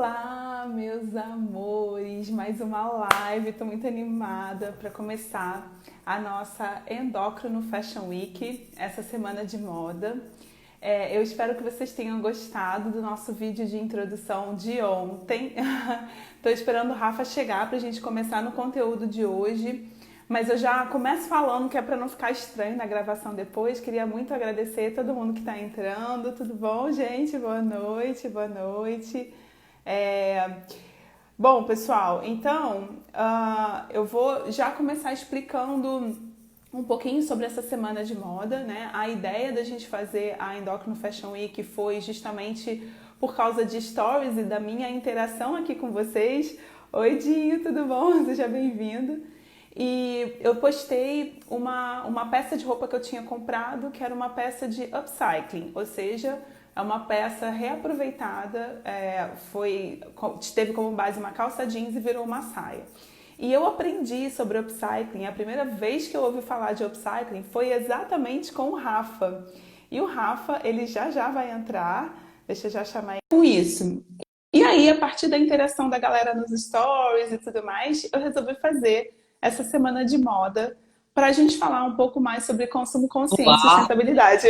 Olá, meus amores! Mais uma live, estou muito animada para começar a nossa Endócrino Fashion Week, essa semana de moda. Eu espero que vocês tenham gostado do nosso vídeo de introdução de ontem. Estou esperando o Rafa chegar para a gente começar no conteúdo de hoje. Mas eu já começo falando que é para não ficar estranho na gravação depois. Queria muito agradecer a todo mundo que está entrando. Tudo bom, gente? Boa noite, boa noite. Bom, pessoal, então eu vou já começar explicando um pouquinho sobre essa semana de moda, né? A ideia da gente fazer a Endócrino Fashion Week foi justamente por causa de stories e da minha interação aqui com vocês. Oi, Dinho, tudo bom? Seja bem-vindo. E eu postei uma peça de roupa que eu tinha comprado, que era uma peça de upcycling, ou seja, é uma peça reaproveitada, teve como base uma calça jeans e virou uma saia. E eu aprendi sobre upcycling, a primeira vez que eu ouvi falar de upcycling foi exatamente com o Rafa. E o Rafa, ele já vai entrar, deixa eu já chamar ele com isso. E aí, a partir da interação da galera nos stories e tudo mais, eu resolvi fazer essa semana de moda para a gente falar um pouco mais sobre consumo consciente e Olá, sustentabilidade.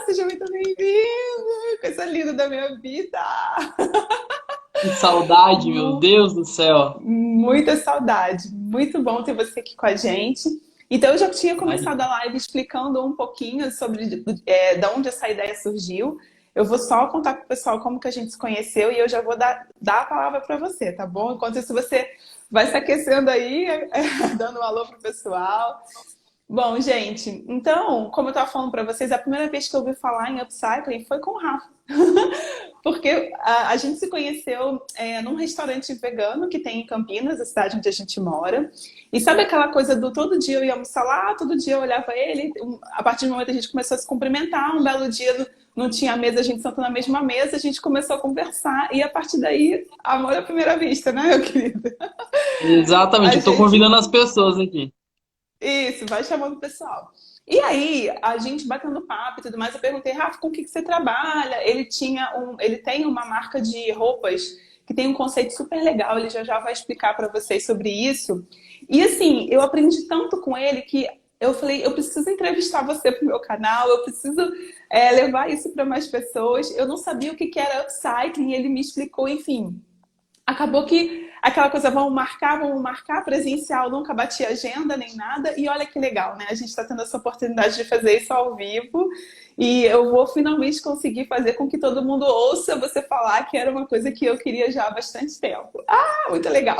Seja muito bem-vindo! Coisa linda da minha vida! que saudade, meu Deus do céu. Muita saudade. Muito bom ter você aqui com a gente. Então, eu já tinha começado a Imagina. live explicando um pouquinho sobre de onde essa ideia surgiu. Eu vou só contar para o pessoal como que a gente se conheceu e eu já vou dar a palavra para você, tá bom? Enquanto isso, você vai se aquecendo aí, dando um alô pro pessoal. Bom, gente, então, como eu estava falando para vocês, a primeira vez que eu ouvi falar em upcycling foi com o Rafa. Porque a gente se conheceu num restaurante vegano que tem em Campinas, a cidade onde a gente mora. E sabe aquela coisa do todo dia eu ia almoçar lá, todo dia eu olhava ele. A partir do momento que a gente começou a se cumprimentar, um belo dia não tinha mesa, a gente sentou na mesma mesa, a gente começou a conversar. E a partir daí, amor à primeira vista, né, meu querido? Exatamente, A eu tô gente convidando as pessoas aqui. Isso, vai chamando o pessoal. E aí, a gente batendo papo e tudo mais, eu perguntei, Rafa, com o que você trabalha? Ele tem uma marca de roupas que tem um conceito super legal, ele já vai explicar para vocês sobre isso. E assim, eu aprendi tanto com ele que eu falei, eu preciso entrevistar você pro meu canal, eu preciso levar isso para mais pessoas. Eu não sabia o que era upcycling, ele me explicou, enfim. Acabou que aquela coisa, vamos marcar, presencial, nunca batia agenda nem nada. E olha que legal, né? A gente está tendo essa oportunidade de fazer isso ao vivo. E eu vou finalmente conseguir fazer com que todo mundo ouça você falar que era uma coisa que eu queria já há bastante tempo. Muito legal.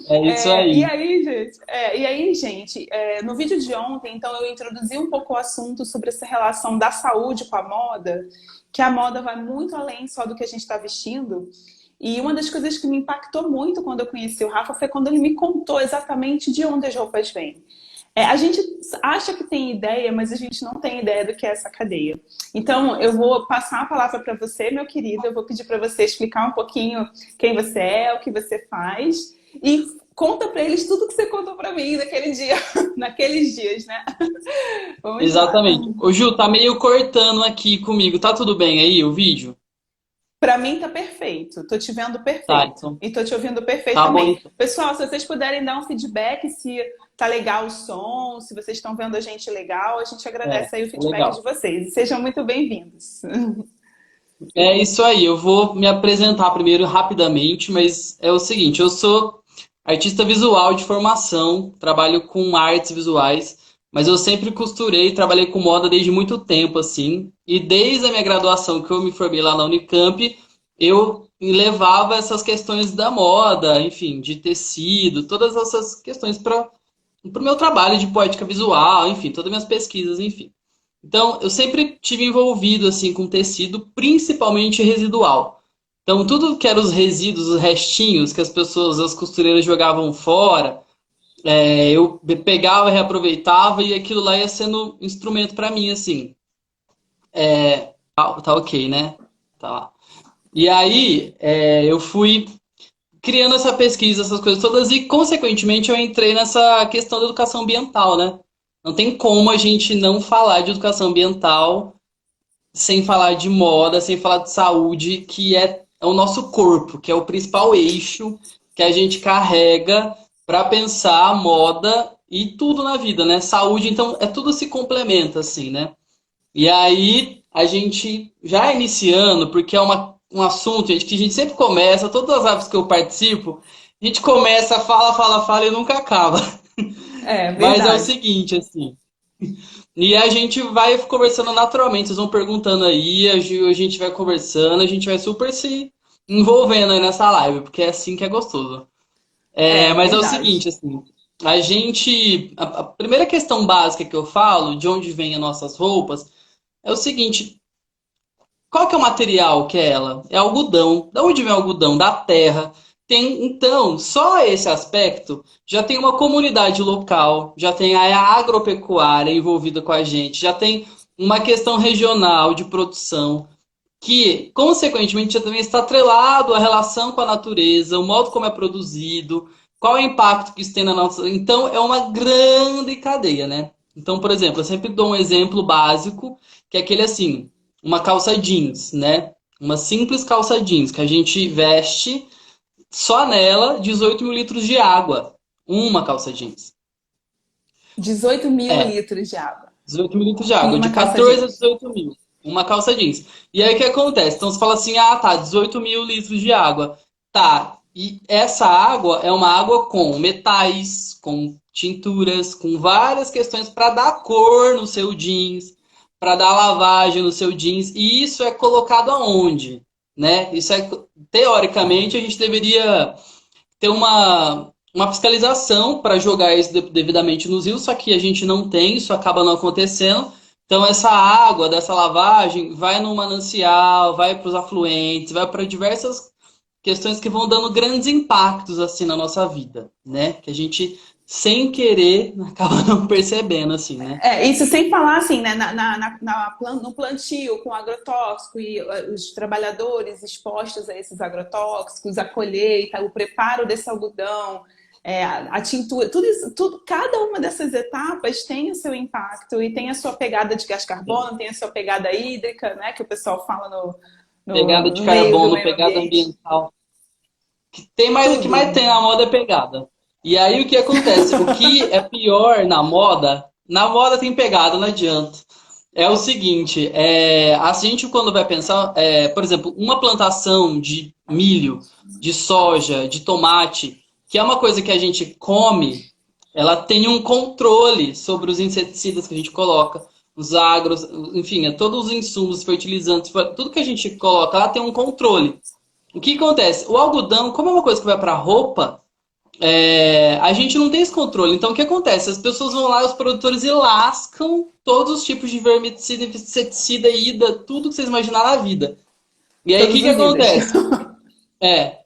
É isso aí. E aí, gente, no vídeo de ontem, então, eu introduzi um pouco o assunto sobre essa relação da saúde com a moda, que a moda vai muito além só do que a gente está vestindo. E uma das coisas que me impactou muito quando eu conheci o Rafa foi quando ele me contou exatamente de onde as roupas vêm. A gente acha que tem ideia, mas a gente não tem ideia do que é essa cadeia. Então, eu vou passar a palavra para você, meu querido. Eu vou pedir para você explicar um pouquinho quem você é, o que você faz. E conta para eles tudo que você contou para mim naquele dia, naqueles dias, né? Vamos lá. Exatamente. Ô Ju, tá meio cortando aqui comigo. Tá tudo bem aí, o vídeo? Para mim tá perfeito, tô te vendo Tá, perfeito então. e tô te ouvindo perfeito Tá bom, também. então. Pessoal, se vocês puderem dar um feedback se tá legal o som, se vocês estão vendo a gente legal, a gente agradece aí o feedback de Legal. vocês. E sejam muito bem-vindos. É isso aí, eu vou me apresentar primeiro rapidamente, mas é o seguinte, eu sou artista visual de formação, trabalho com artes visuais, mas eu sempre costurei, trabalhei com moda desde muito tempo, assim, e desde a minha graduação, que eu me formei lá na Unicamp, eu levava essas questões da moda, enfim, de tecido, todas essas questões para o meu trabalho de poética visual, enfim, todas as minhas pesquisas, enfim. Então, eu sempre tive envolvido assim com tecido, principalmente residual. Então, tudo que eram os resíduos, os restinhos que as pessoas, as costureiras jogavam fora, eu pegava, reaproveitava e aquilo lá ia sendo instrumento para mim, assim. Tá ok, né? Tá lá. E aí, eu fui criando essa pesquisa, essas coisas todas, e consequentemente eu entrei nessa questão da educação ambiental, né? Não tem como a gente não falar de educação ambiental sem falar de moda, sem falar de saúde, que é é o nosso corpo, que é o principal eixo que a gente carrega para pensar a moda e tudo na vida, né? Saúde, então, é tudo se complementa, assim, né? E aí, a gente, já iniciando, porque é um assunto, gente, que a gente sempre começa, todas as apps que eu participo, a gente começa, fala e nunca acaba. É Mas é o verdade. seguinte, assim, e a gente vai conversando naturalmente, vocês vão perguntando aí, a gente vai conversando, a gente vai super se envolvendo aí nessa live, porque é assim que é gostoso. É Mas é o verdade. seguinte, assim, a primeira questão básica que eu falo, de onde vêm as nossas roupas, é o seguinte, qual que é o material que é ela? É algodão. Da onde vem o algodão? Da terra. Tem, então, só esse aspecto já tem uma comunidade local, já tem a agropecuária envolvida com a gente, já tem uma questão regional de produção, que, consequentemente, já também está atrelado à relação com a natureza, o modo como é produzido, qual é o impacto que isso tem na nossa. Então, é uma grande cadeia, né? Então, por exemplo, eu sempre dou um exemplo básico, que é aquele assim, uma calça jeans, né? Uma simples calça jeans que a gente veste, só nela 18 mil litros de água. Uma calça jeans. 18 mil É, litros de água 18 mil litros de em água, de uma calça 14 a jeans. 18 mil. Uma calça jeans. E aí o que acontece? Então você fala assim, ah, tá, 18 mil litros de água. Tá, e essa água é uma água com metais, com tinturas, com várias questões para dar cor no seu jeans, para dar lavagem no seu jeans. E isso é colocado aonde? Né? Isso é, teoricamente, a gente deveria ter uma fiscalização para jogar isso devidamente nos rios, só que a gente não tem, isso acaba não acontecendo. Então, essa água dessa lavagem vai no manancial, vai para os afluentes, vai para diversas questões que vão dando grandes impactos assim na nossa vida, né? Que a gente, sem querer, acaba não percebendo, assim, né? Isso sem falar assim, né, no plantio com agrotóxico e os trabalhadores expostos a esses agrotóxicos, a colheita, o preparo desse algodão, a tintura, tudo isso, tudo, cada uma dessas etapas tem o seu impacto e tem a sua pegada de gás carbono, tem a sua pegada hídrica, né, que o pessoal fala Pegada de no meio do carbono, meio pegada ambiente. ambiental. Tem mais, o que mais Tudo. tem na moda é pegada. E aí o que acontece? O que é pior na moda tem pegada, não adianta. É o seguinte, a gente quando vai pensar, por exemplo, uma plantação de milho, de soja, de tomate, que é uma coisa que a gente come, ela tem um controle sobre os inseticidas que a gente coloca, os agros, enfim, todos os insumos, fertilizantes, tudo que a gente coloca, ela tem um controle. O que acontece? O algodão, como é uma coisa que vai para roupa, a gente não tem esse controle. Então, o que acontece? As pessoas vão lá, os produtores, e lascam todos os tipos de vermicida, inseticida, ida, tudo que vocês imaginarem na vida. E aí, o que Todos que os idas. acontece? É,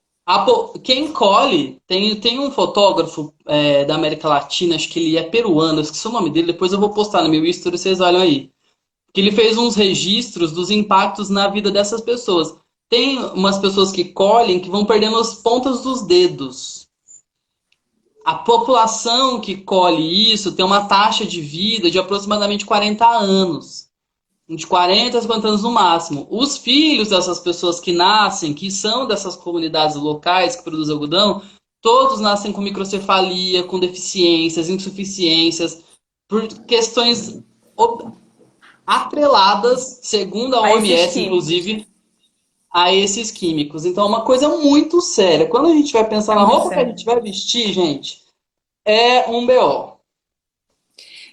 quem colhe, tem um fotógrafo da América Latina, acho que ele é peruano, eu esqueci o nome dele, depois eu vou postar no meu history, vocês olham aí. Que ele fez uns registros dos impactos na vida dessas pessoas. Tem umas pessoas que colhem que vão perdendo as pontas dos dedos. A população que colhe isso tem uma taxa de vida de aproximadamente 40 anos. De 40 a 50 anos no máximo. Os filhos dessas pessoas que nascem, que são dessas comunidades locais que produzem algodão, todos nascem com microcefalia, com deficiências, insuficiências, por questões atreladas, segundo a A esses OMS, químicos. inclusive, a esses químicos. Então, é uma coisa muito séria. Quando a gente vai pensar É na muito roupa que a sério. gente vai vestir, gente, é um BO.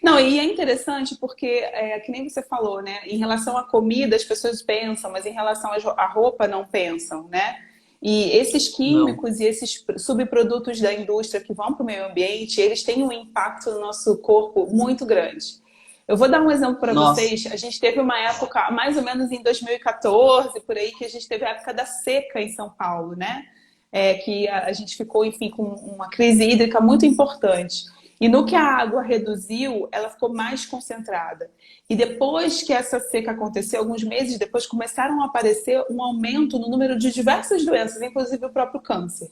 Não, e é interessante porque, que nem você falou, né? Em relação à comida, as pessoas pensam, mas em relação à roupa, não pensam, né? E esses Não. químicos e esses subprodutos da indústria que vão para o meio ambiente, eles têm um impacto no nosso corpo muito grande. Eu vou dar um exemplo para Nossa. vocês. A gente teve uma época, mais ou menos em 2014, por aí, que a gente teve a época da seca em São Paulo, né? Que a gente ficou, enfim, com uma crise hídrica muito importante. E no que a água reduziu, ela ficou mais concentrada. E depois que essa seca aconteceu, alguns meses depois, começaram a aparecer um aumento no número de diversas doenças, inclusive o próprio câncer.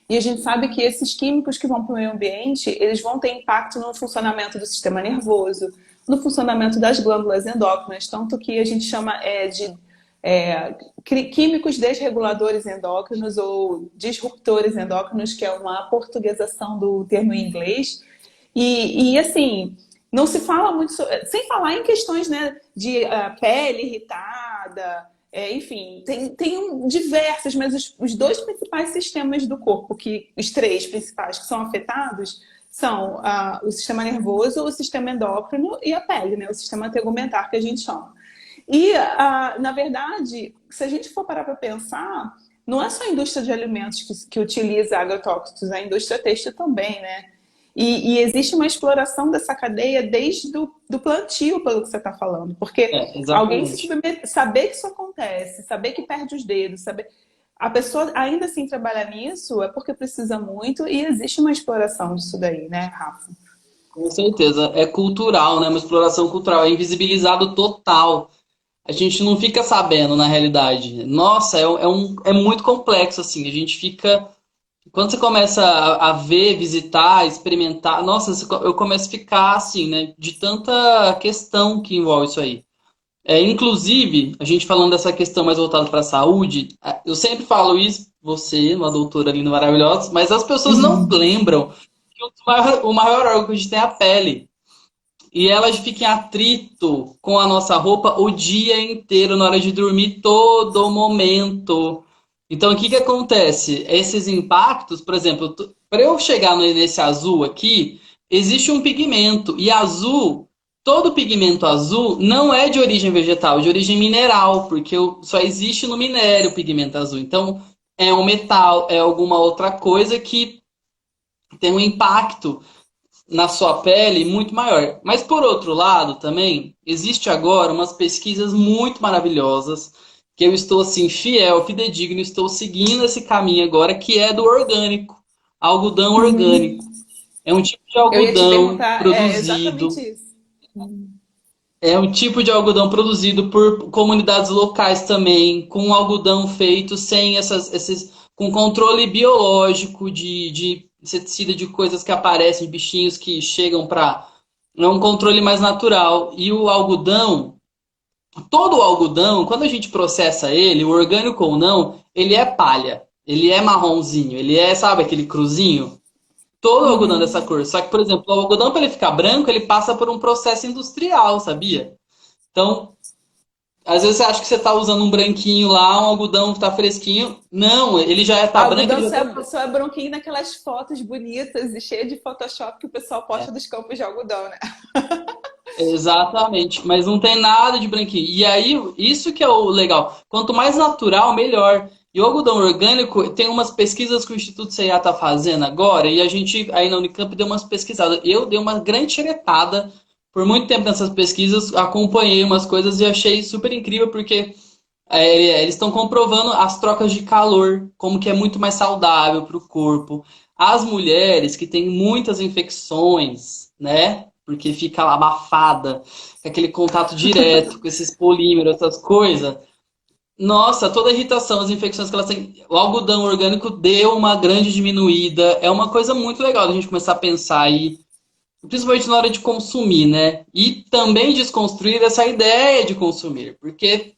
E a gente sabe que esses químicos que vão para o meio ambiente, eles vão ter impacto no funcionamento do sistema nervoso, no funcionamento das glândulas endócrinas, tanto que a gente chama de químicos desreguladores endócrinos ou disruptores endócrinos, que é uma portuguesação do termo em inglês. Assim, não se fala muito, sem falar em questões, né, de pele irritada, enfim, tem diversas, mas os dois principais sistemas do corpo, os três principais que são afetados, são o sistema nervoso, o sistema endócrino e a pele, né, o sistema tegumentar que a gente chama. Na verdade, se a gente for parar para pensar, não é só a indústria de alimentos que utiliza agrotóxicos, a indústria têxtil também, né? Existe uma exploração dessa cadeia desde do plantio, pelo que você está falando. Porque alguém saber que isso acontece, saber que perde os dedos, saber... A pessoa ainda assim trabalhar nisso é porque precisa muito e existe uma exploração disso daí, né, Rafa? Com certeza. É cultural, né? Uma exploração cultural. É invisibilizado total. A gente não fica sabendo, na realidade. Nossa, é muito complexo, assim. A gente fica... Quando você começa a ver, visitar, experimentar... Nossa, eu começo a ficar, assim, né? De tanta questão que envolve isso aí. Inclusive, a gente falando dessa questão mais voltada para a saúde, eu sempre falo isso, você, uma doutora linda, maravilhosa, mas as pessoas não lembram que o maior órgão que a gente tem é a pele. E ela fica em atrito com a nossa roupa o dia inteiro, na hora de dormir, todo momento. Então, o que que acontece? Esses impactos, por exemplo, para eu chegar nesse azul aqui, existe um pigmento. E azul, todo pigmento azul não é de origem vegetal, é de origem mineral, porque só existe no minério o pigmento azul. Então, é um metal, é alguma outra coisa que tem um impacto na sua pele muito maior. Mas por outro lado, também existe agora umas pesquisas muito maravilhosas que eu estou assim fiel, fidedigno, estou seguindo esse caminho agora que é do orgânico, algodão orgânico. É um tipo de Eu ia te algodão perguntar, exatamente produzido, isso. é um tipo de algodão produzido por comunidades locais também, com algodão feito sem com controle biológico de inseticida, de coisas que aparecem, bichinhos que chegam para. É um controle mais natural. E o algodão, todo o algodão, quando a gente processa ele, o orgânico ou não, ele é palha. Ele é marronzinho, ele é, sabe, aquele cruzinho? Todo o algodão dessa cor. Só que, por exemplo, o algodão, para ele ficar branco, ele passa por um processo industrial, sabia? Então, às vezes você acha que você está usando um branquinho lá, um algodão que está fresquinho. Não, ele já está branco, Algodão ele já tá... só é branquinho naquelas fotos bonitas e cheias de Photoshop que o pessoal posta dos campos de algodão, né? Exatamente, mas não tem nada de branquinho. E aí, isso que é o legal. Quanto mais natural, melhor. E o algodão orgânico, tem umas pesquisas que o Instituto CIA está fazendo agora, e a gente aí na Unicamp deu umas pesquisadas. Eu dei uma grande xeretada por muito tempo nessas pesquisas, acompanhei umas coisas e achei super incrível, porque eles estão comprovando as trocas de calor, como que é muito mais saudável para o corpo. As mulheres que têm muitas infecções, né? Porque fica lá abafada, com aquele contato direto com esses polímeros, essas coisas. Nossa, toda a irritação, as infecções que elas têm. O algodão orgânico deu uma grande diminuída. É uma coisa muito legal a gente começar a pensar aí, principalmente na hora de consumir, né? E também desconstruir essa ideia de consumir. Porque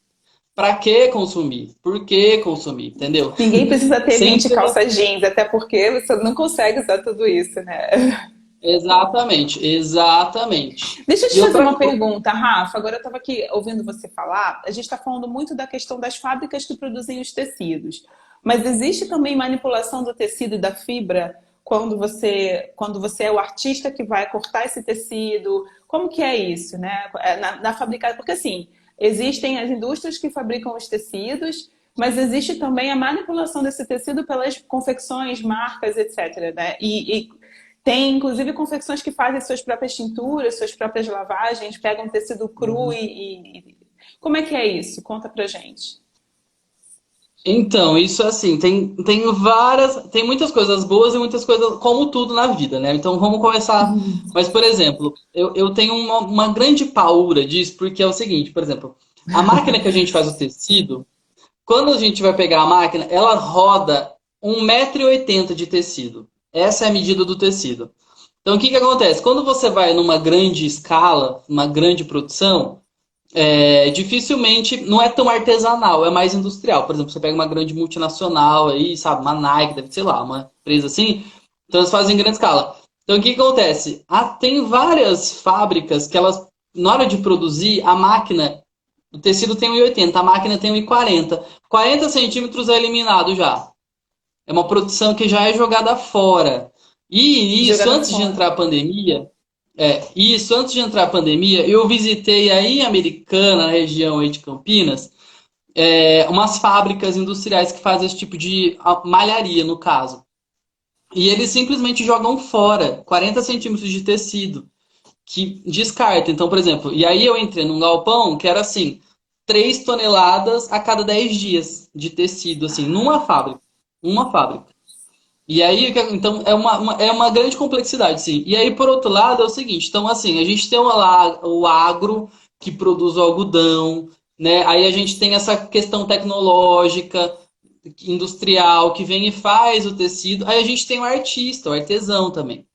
pra que consumir? Por que consumir? Entendeu? Ninguém precisa ter 20 Sempre. calças jeans, até porque você não consegue usar tudo isso, né? Exatamente, exatamente. Deixa eu te E fazer outra uma coisa. pergunta, Rafa. Agora eu estava aqui ouvindo você falar. A gente está falando muito da questão das fábricas que produzem os tecidos. Mas existe também manipulação do tecido e da fibra quando você é o artista que vai cortar esse tecido? Como que é isso, né? Na fabricada, porque assim, existem as indústrias que fabricam os tecidos, mas existe também a manipulação desse tecido pelas confecções, marcas, etc, né? Tem, inclusive, confecções que fazem suas próprias tinturas, suas próprias lavagens, pegam tecido cru Como é que é isso? Conta pra gente. Então, isso assim, tem muitas coisas boas e muitas coisas, como tudo na vida, né? Então vamos começar. Mas, por exemplo, eu tenho uma grande paura disso, porque é o seguinte, por exemplo, a máquina que a gente faz o tecido, quando a gente vai pegar a máquina, ela roda 1,80 m de tecido. Essa é a medida do tecido. Então, o que que acontece? Quando você vai numa grande escala, uma grande produção, dificilmente, não é tão artesanal, é mais industrial. Por exemplo, você pega uma grande multinacional aí, sabe, uma Nike, deve ser lá, uma empresa assim, então eles fazem em grande escala. Então o que que acontece? Tem várias fábricas que elas, na hora de produzir, a máquina, o tecido tem 1,80, a máquina tem 1,40. 40 centímetros é eliminado já. É uma produção que já é jogada fora. E isso, Jogada antes de fora. entrar a pandemia, isso, antes de entrar a pandemia, eu visitei aí em Americana, na região aí de Campinas, umas fábricas industriais que fazem esse tipo de malharia, no caso. E eles simplesmente jogam fora 40 centímetros de tecido, que descarta. Então, por exemplo, e aí eu entrei num galpão que era assim, 3 toneladas a cada 10 dias de tecido, assim, numa fábrica. Uma fábrica. E aí, então, é uma grande complexidade, sim. E aí, por outro lado, é o seguinte, então, assim, a gente tem lá o agro, que produz o algodão, né? Aí a gente tem essa questão tecnológica, industrial, que vem e faz o tecido. Aí a gente tem o artista, o artesão também.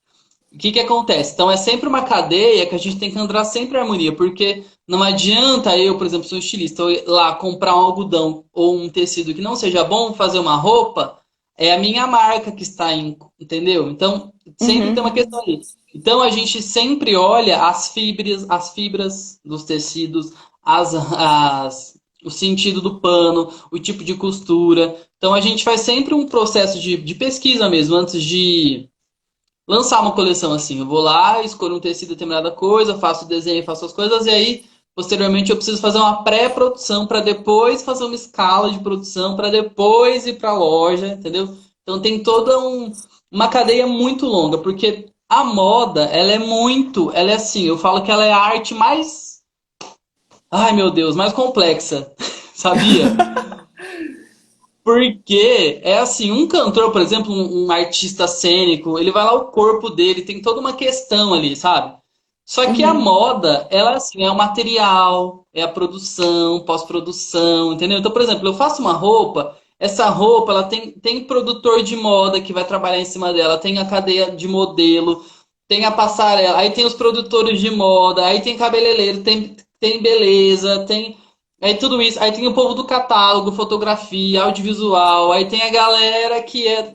O que que acontece? Então, é sempre uma cadeia que a gente tem que andar sempre em harmonia, porque não adianta eu, por exemplo, sou estilista, eu ir lá comprar um algodão ou um tecido que não seja bom, fazer uma roupa, é a minha marca que está em, entendeu? Então, sempre tem uma Uhum. questão ali. Então, a gente sempre olha as fibras dos tecidos, o sentido do pano, o tipo de costura. Então, a gente faz sempre um processo de pesquisa mesmo, antes de lançar uma coleção assim. Eu vou lá, escolho um tecido, determinada coisa, faço o desenho, faço as coisas, e aí, posteriormente, eu preciso fazer uma pré-produção para depois fazer uma escala de produção, para depois ir para a loja, entendeu? Então tem toda uma cadeia muito longa, porque a moda, ela é assim, eu falo que ela é a arte mais, ai meu Deus, mais complexa, sabia? Porque é assim, um cantor, por exemplo, um artista cênico, ele vai lá, o corpo dele tem toda uma questão ali, sabe? Só que a Uhum. moda, ela assim, é o material, é a produção, pós-produção, entendeu? Então, por exemplo, eu faço uma roupa, essa roupa, ela tem produtor de moda que vai trabalhar em cima dela, tem a cadeia de modelo, tem a passarela, aí tem os produtores de moda, aí tem cabeleireiro, tem beleza, tem. Aí tudo isso, aí tem o povo do catálogo, fotografia, audiovisual, aí tem a galera que é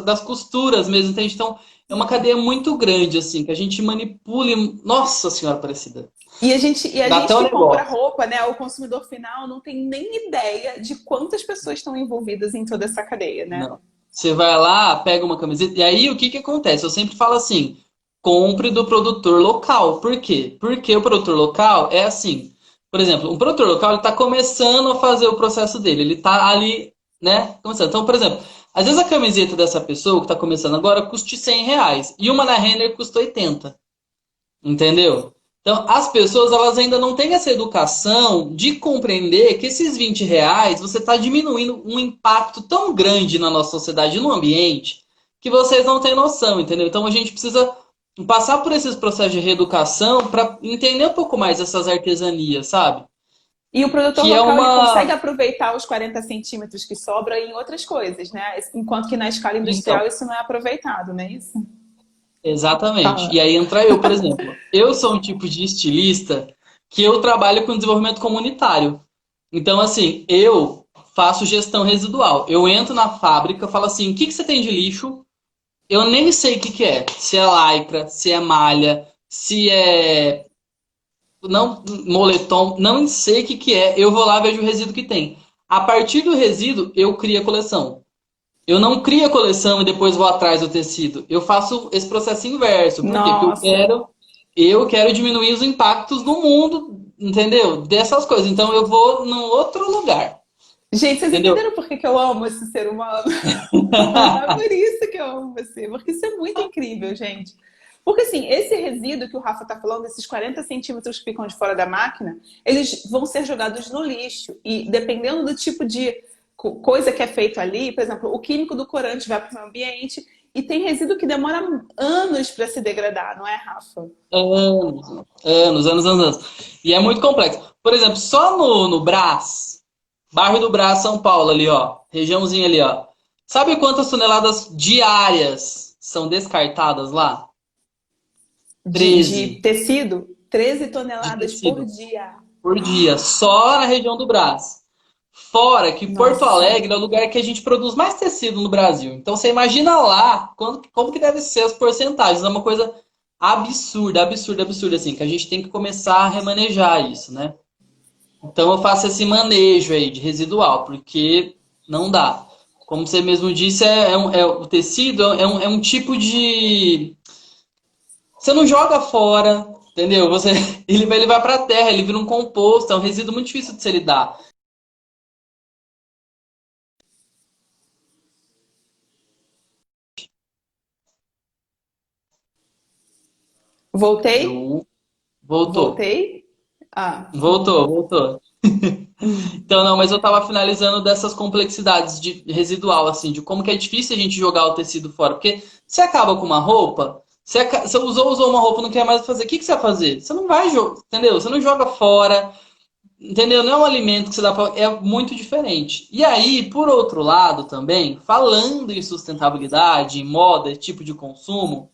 das costuras mesmo, entende? Então, é uma cadeia muito grande, assim, que a gente manipula. Nossa Senhora Aparecida. E a Dá até gente um que compra negócio. roupa, né, o consumidor final não tem nem ideia de quantas pessoas estão envolvidas em toda essa cadeia, né? Não. Você vai lá, pega uma camiseta, e aí o que que acontece? Eu sempre falo assim, compre do produtor local. Por quê? Porque o produtor local é assim, por exemplo, um produtor local ele está começando a fazer o processo dele, ele está ali, né, começando. Então, por exemplo, às vezes a camiseta dessa pessoa que está começando agora custa R$ 100, e uma na Renner custa 80. Entendeu? Então, as pessoas elas ainda não têm essa educação de compreender que esses R$ 20 você está diminuindo um impacto tão grande na nossa sociedade e no ambiente que vocês não têm noção, entendeu? Então a gente precisa passar por esses processos de reeducação para entender um pouco mais essas artesanias, sabe? E o produtor Que é local ele consegue uma. aproveitar os 40 centímetros que sobram em outras coisas, né? Enquanto que na escala Então, industrial isso não é aproveitado, não é isso? exatamente. E Fala. aí entra eu, por exemplo. Eu sou um tipo de estilista que eu trabalho com desenvolvimento comunitário. Então, assim, eu faço gestão residual. Eu entro na fábrica, falo assim: o que que você tem de lixo? Eu nem sei o que que é. Se é lycra, se é malha, se é não moletom, não sei o que que é. Eu vou lá, vejo o resíduo que tem. A partir do resíduo, eu crio a coleção. Eu não crio a coleção e depois vou atrás do tecido. Eu faço esse processo inverso. Por quê? Porque eu Nossa. quero, eu quero diminuir os impactos no mundo, entendeu? Dessas coisas. Então eu vou num outro lugar, Gente, vocês entendeu? entenderam por que eu amo esse ser humano? É por isso que eu amo você, porque isso é muito incrível, gente. Porque assim, esse resíduo que o Rafa está falando, esses 40 centímetros que ficam de fora da máquina, eles vão ser jogados no lixo. E dependendo do tipo de coisa que é feito ali, por exemplo, o químico do corante vai para o ambiente e tem resíduo que demora anos para se degradar, não é, Rafa? Anos, anos. E é muito complexo. Por exemplo, só no Brás, bairro do Brás, São Paulo, ali, ó, regiãozinha ali, ó. Sabe quantas toneladas diárias são descartadas lá? De 13 tecido, 13 de toneladas por tecido dia. por dia, só na região do Brás. Fora que Porto Nossa. Alegre é o lugar que a gente produz mais tecido no Brasil. Então você imagina lá como que deve ser as porcentagens. É uma coisa absurda, absurda, absurda, assim, que a gente tem que começar a remanejar isso, né? Então eu faço esse manejo aí de residual, porque não dá. Como você mesmo disse, o tecido é um tipo de. Você não joga fora, entendeu? Ele vai para a terra, ele vira um composto, é um resíduo muito difícil de se lidar. Voltei? Eu voltou, Voltei? Ah. voltou. Então, não, mas eu tava finalizando dessas complexidades de residual, assim, de como que é difícil a gente jogar o tecido fora. Porque você acaba com uma roupa, você usou uma roupa, não quer mais fazer, o que que você vai fazer? Você não vai jogar, entendeu? Você não joga fora, entendeu? Não é um alimento que você dá pra... É muito diferente. E aí, por outro lado também, falando em sustentabilidade, em moda, tipo de consumo,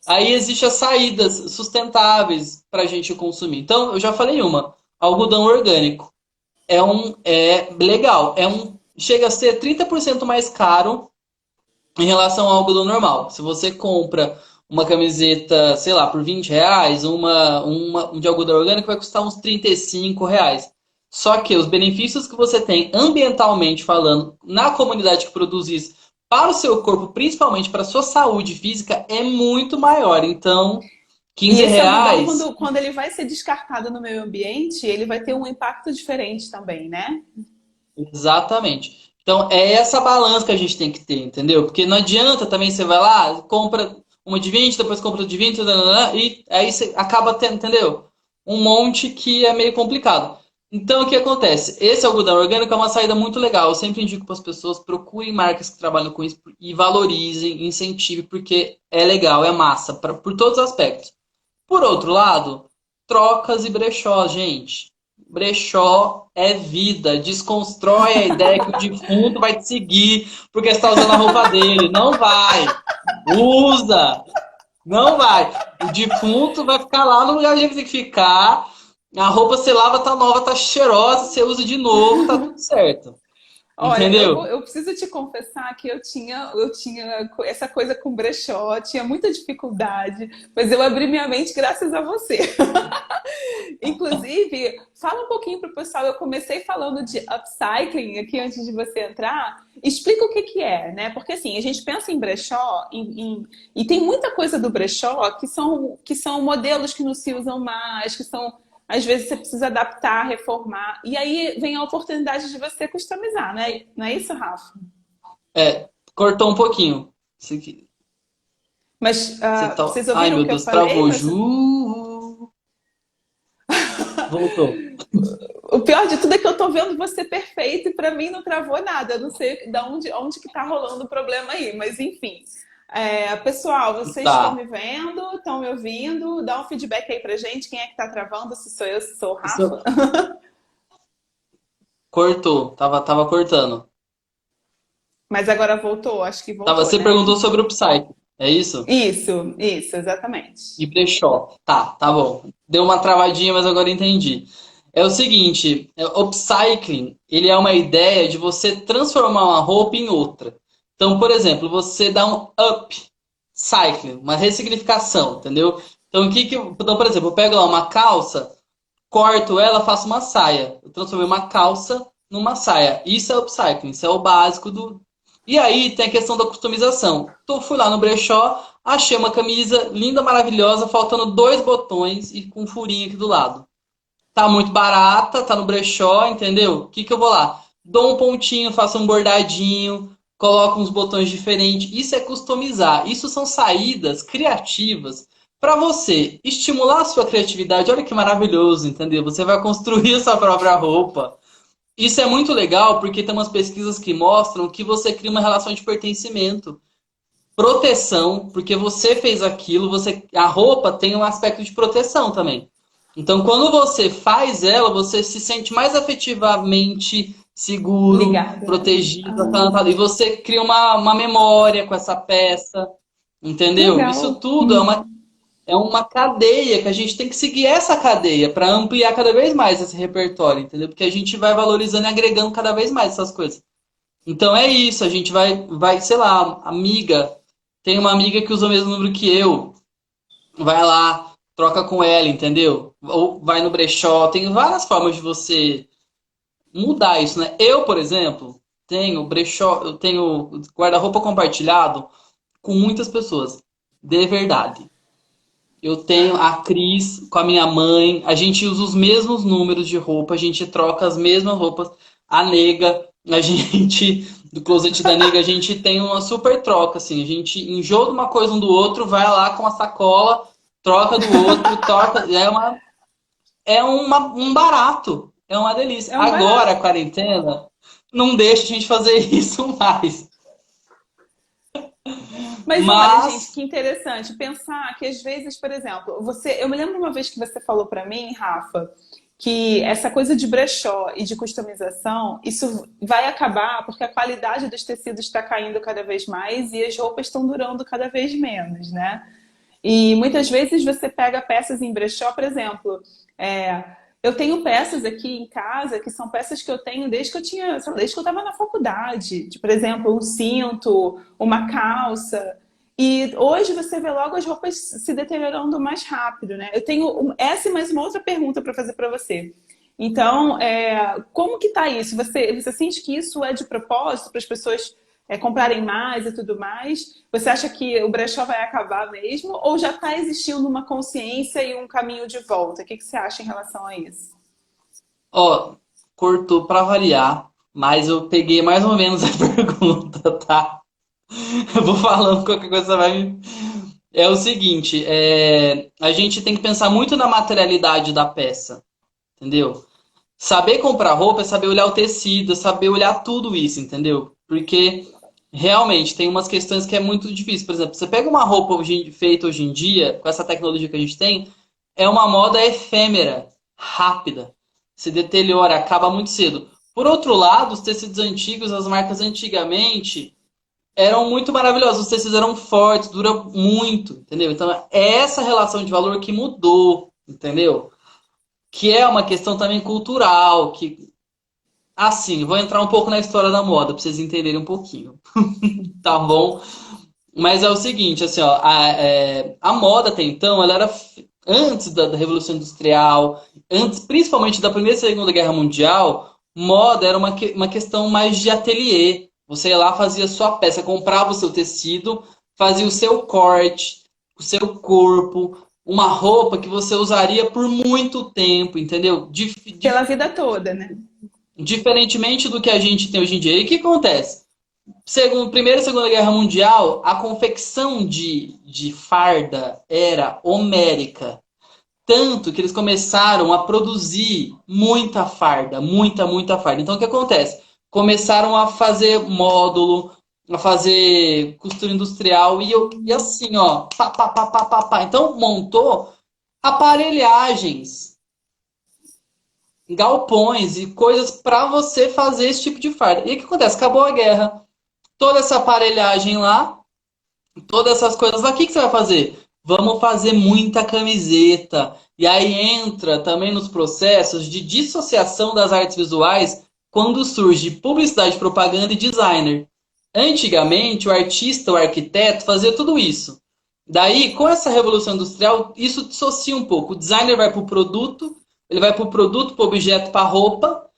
aí existem as saídas sustentáveis pra gente consumir. Então, eu já falei uma, algodão orgânico é legal. Chega a ser 30% mais caro em relação ao algodão normal. Se você compra uma camiseta, sei lá, por R$ 20, um de algodão orgânico vai custar uns R$ 35. Só que os benefícios que você tem ambientalmente falando na comunidade que produz isso para o seu corpo, principalmente para a sua saúde física, é muito maior. Então, E 15 esse algodão, reais. quando ele vai ser descartado no meio ambiente, ele vai ter um impacto diferente também, né? Exatamente. Então, é essa balança que a gente tem que ter, entendeu? Porque não adianta também você vai lá, compra uma de 20, depois compra de 20, e aí você acaba tendo, entendeu? Um monte que é meio complicado. Então, o que acontece? Esse algodão orgânico é uma saída muito legal. Eu sempre indico para as pessoas, procurem marcas que trabalham com isso e valorizem, incentivem, porque é legal, é massa, por todos os aspectos. Por outro lado, trocas e brechó, gente. Brechó é vida. Desconstrói a ideia que o defunto vai te seguir porque você está usando a roupa dele. Não vai. Usa. Não vai. O defunto vai ficar lá no lugar onde ele tem que ficar. A roupa você lava, tá nova, tá cheirosa, você usa de novo, tá tudo certo. Olha, Entendeu? eu preciso te confessar que eu tinha essa coisa com brechó, tinha muita dificuldade, mas eu abri minha mente graças a você. Inclusive, fala um pouquinho para o pessoal. Eu comecei falando de upcycling aqui antes de você entrar. Explica o que que é, né? Porque assim, a gente pensa em brechó e tem muita coisa do brechó que são modelos que não se usam mais, que são às vezes você precisa adaptar, reformar. E aí vem a oportunidade de você customizar, né? Não é isso, Rafa? É, cortou um pouquinho. Mas Você tá... vocês Ai, ouviram o meu que eu Deus, falei? travou. Mas Voltou. o pior de tudo é que eu tô vendo você perfeito e pra mim não travou nada. Eu não sei onde que tá rolando o problema aí, mas enfim. Pessoal, vocês estão Tá. me vendo? Estão me ouvindo? Dá um feedback aí pra gente. Quem é que tá travando? Se sou eu, se sou o Rafa? Cortou, tava cortando. Mas agora voltou, acho que voltou, Você né? perguntou sobre o Psyche, é isso? Isso, exatamente. E brechó. Tá bom. Deu uma travadinha, mas agora entendi. É o seguinte, o upcycling, ele é uma ideia de você transformar uma roupa em outra. Então, por exemplo, você dá um upcycling, uma ressignificação, entendeu? Então, então, por exemplo, eu pego lá uma calça, corto ela, faço uma saia. Eu transformei uma calça numa saia. Isso é upcycling, isso é o básico do. E aí tem a questão da customização. Então fui lá no brechó, achei uma camisa linda, maravilhosa, faltando dois botões e com um furinho aqui do lado. Tá muito barata, tá no brechó, entendeu? O que que eu vou lá? Dou um pontinho, faço um bordadinho, coloco uns botões diferentes. Isso é customizar. Isso são saídas criativas para você estimular a sua criatividade. Olha que maravilhoso, entendeu? Você vai construir a sua própria roupa. Isso é muito legal porque tem umas pesquisas que mostram que você cria uma relação de pertencimento, proteção, porque você fez aquilo, a roupa tem um aspecto de proteção também. Então, quando você faz ela, você se sente mais afetivamente seguro, Ligado, né? protegido, Ah, acalentado. E você cria uma memória com essa peça, entendeu? Isso legal. tudo é uma. é uma cadeia que a gente tem que seguir essa cadeia para ampliar cada vez mais esse repertório, entendeu? Porque a gente vai valorizando e agregando cada vez mais essas coisas. Então é isso, a gente vai, sei lá, amiga, tem uma amiga que usa o mesmo número que eu, vai lá, troca com ela, entendeu? Ou vai no brechó, tem várias formas de você mudar isso, né? Eu, por exemplo, tenho brechó, eu tenho guarda-roupa compartilhado com muitas pessoas, de verdade. Eu tenho a Cris com a minha mãe, a gente usa os mesmos números de roupa, a gente troca as mesmas roupas. A nega, a gente, do closet da nega, a gente tem uma super troca, assim. A gente enjoa de uma coisa um do outro, vai lá com a sacola, troca do outro, troca. Um barato, é uma delícia. É um Agora, a barato. quarentena não deixa a gente fazer isso mais. Mas olha, gente, Mas, que interessante pensar que às vezes, por exemplo, eu me lembro uma vez que você falou para mim, Rafa, que essa coisa de brechó e de customização, isso vai acabar porque a qualidade dos tecidos está caindo cada vez mais e as roupas estão durando cada vez menos, né? E muitas vezes você pega peças em brechó, por exemplo, é, eu tenho peças aqui em casa que são peças que eu tenho desde que eu tinha, sei lá, desde que eu estava na faculdade. Por exemplo, um cinto, uma calça. E hoje você vê logo as roupas se deteriorando mais rápido, né? Eu tenho essa e mais uma outra pergunta para fazer para você. Então, como que tá isso? Você sente que isso é de propósito para as pessoas comprarem mais e tudo mais? Você acha que o brechó vai acabar mesmo? Ou já está existindo uma consciência e um caminho de volta? O que você acha em relação a isso? ó, cortou pra variar, mas eu peguei mais ou menos a pergunta, tá? Eu vou falando qualquer coisa, você vai me... É o seguinte, a gente tem que pensar muito na materialidade da peça, entendeu? Saber comprar roupa é saber olhar o tecido, é saber olhar tudo isso, entendeu? Porque realmente tem umas questões que é muito difícil. Por exemplo, você pega uma roupa feita hoje em dia, com essa tecnologia que a gente tem, é uma moda efêmera, rápida, se deteriora, acaba muito cedo. Por outro lado, os tecidos antigos, as marcas antigamente, eram muito maravilhosos, os tecidos eram fortes, duram muito, entendeu? Então é essa relação de valor que mudou, entendeu? Que é uma questão também cultural, que assim, vou entrar um pouco na história da moda para vocês entenderem um pouquinho, tá bom? Mas é o seguinte, assim, ó, a moda até então, ela era antes da Revolução Industrial, antes, principalmente da Primeira e Segunda Guerra Mundial, moda era uma questão mais de ateliê. Você ia lá, fazia sua peça, comprava o seu tecido, fazia o seu corte, o seu corpo, uma roupa que você usaria por muito tempo, entendeu? Pela vida toda, né? Diferentemente do que a gente tem hoje em dia. E o que acontece? Primeira e Segunda Guerra Mundial, a confecção de farda era homérica. Tanto que eles começaram a produzir muita farda, muita farda. Então o que acontece? Começaram a fazer módulo, a fazer costura industrial e assim, ó, pá, pá, pá, pá, pá, pá. Então montou aparelhagens, galpões e coisas para você fazer esse tipo de farda. E o que acontece? Acabou a guerra, toda essa aparelhagem lá, todas essas coisas lá, o que você vai fazer? Vamos fazer muita camiseta. E aí entra também nos processos de dissociação das artes visuais quando surge publicidade, propaganda e designer. Antigamente, o artista, o arquiteto fazia tudo isso. Daí, com essa revolução industrial, isso dissocia um pouco. O designer vai para o produto, ele vai para o produto, para o objeto, para a roupa.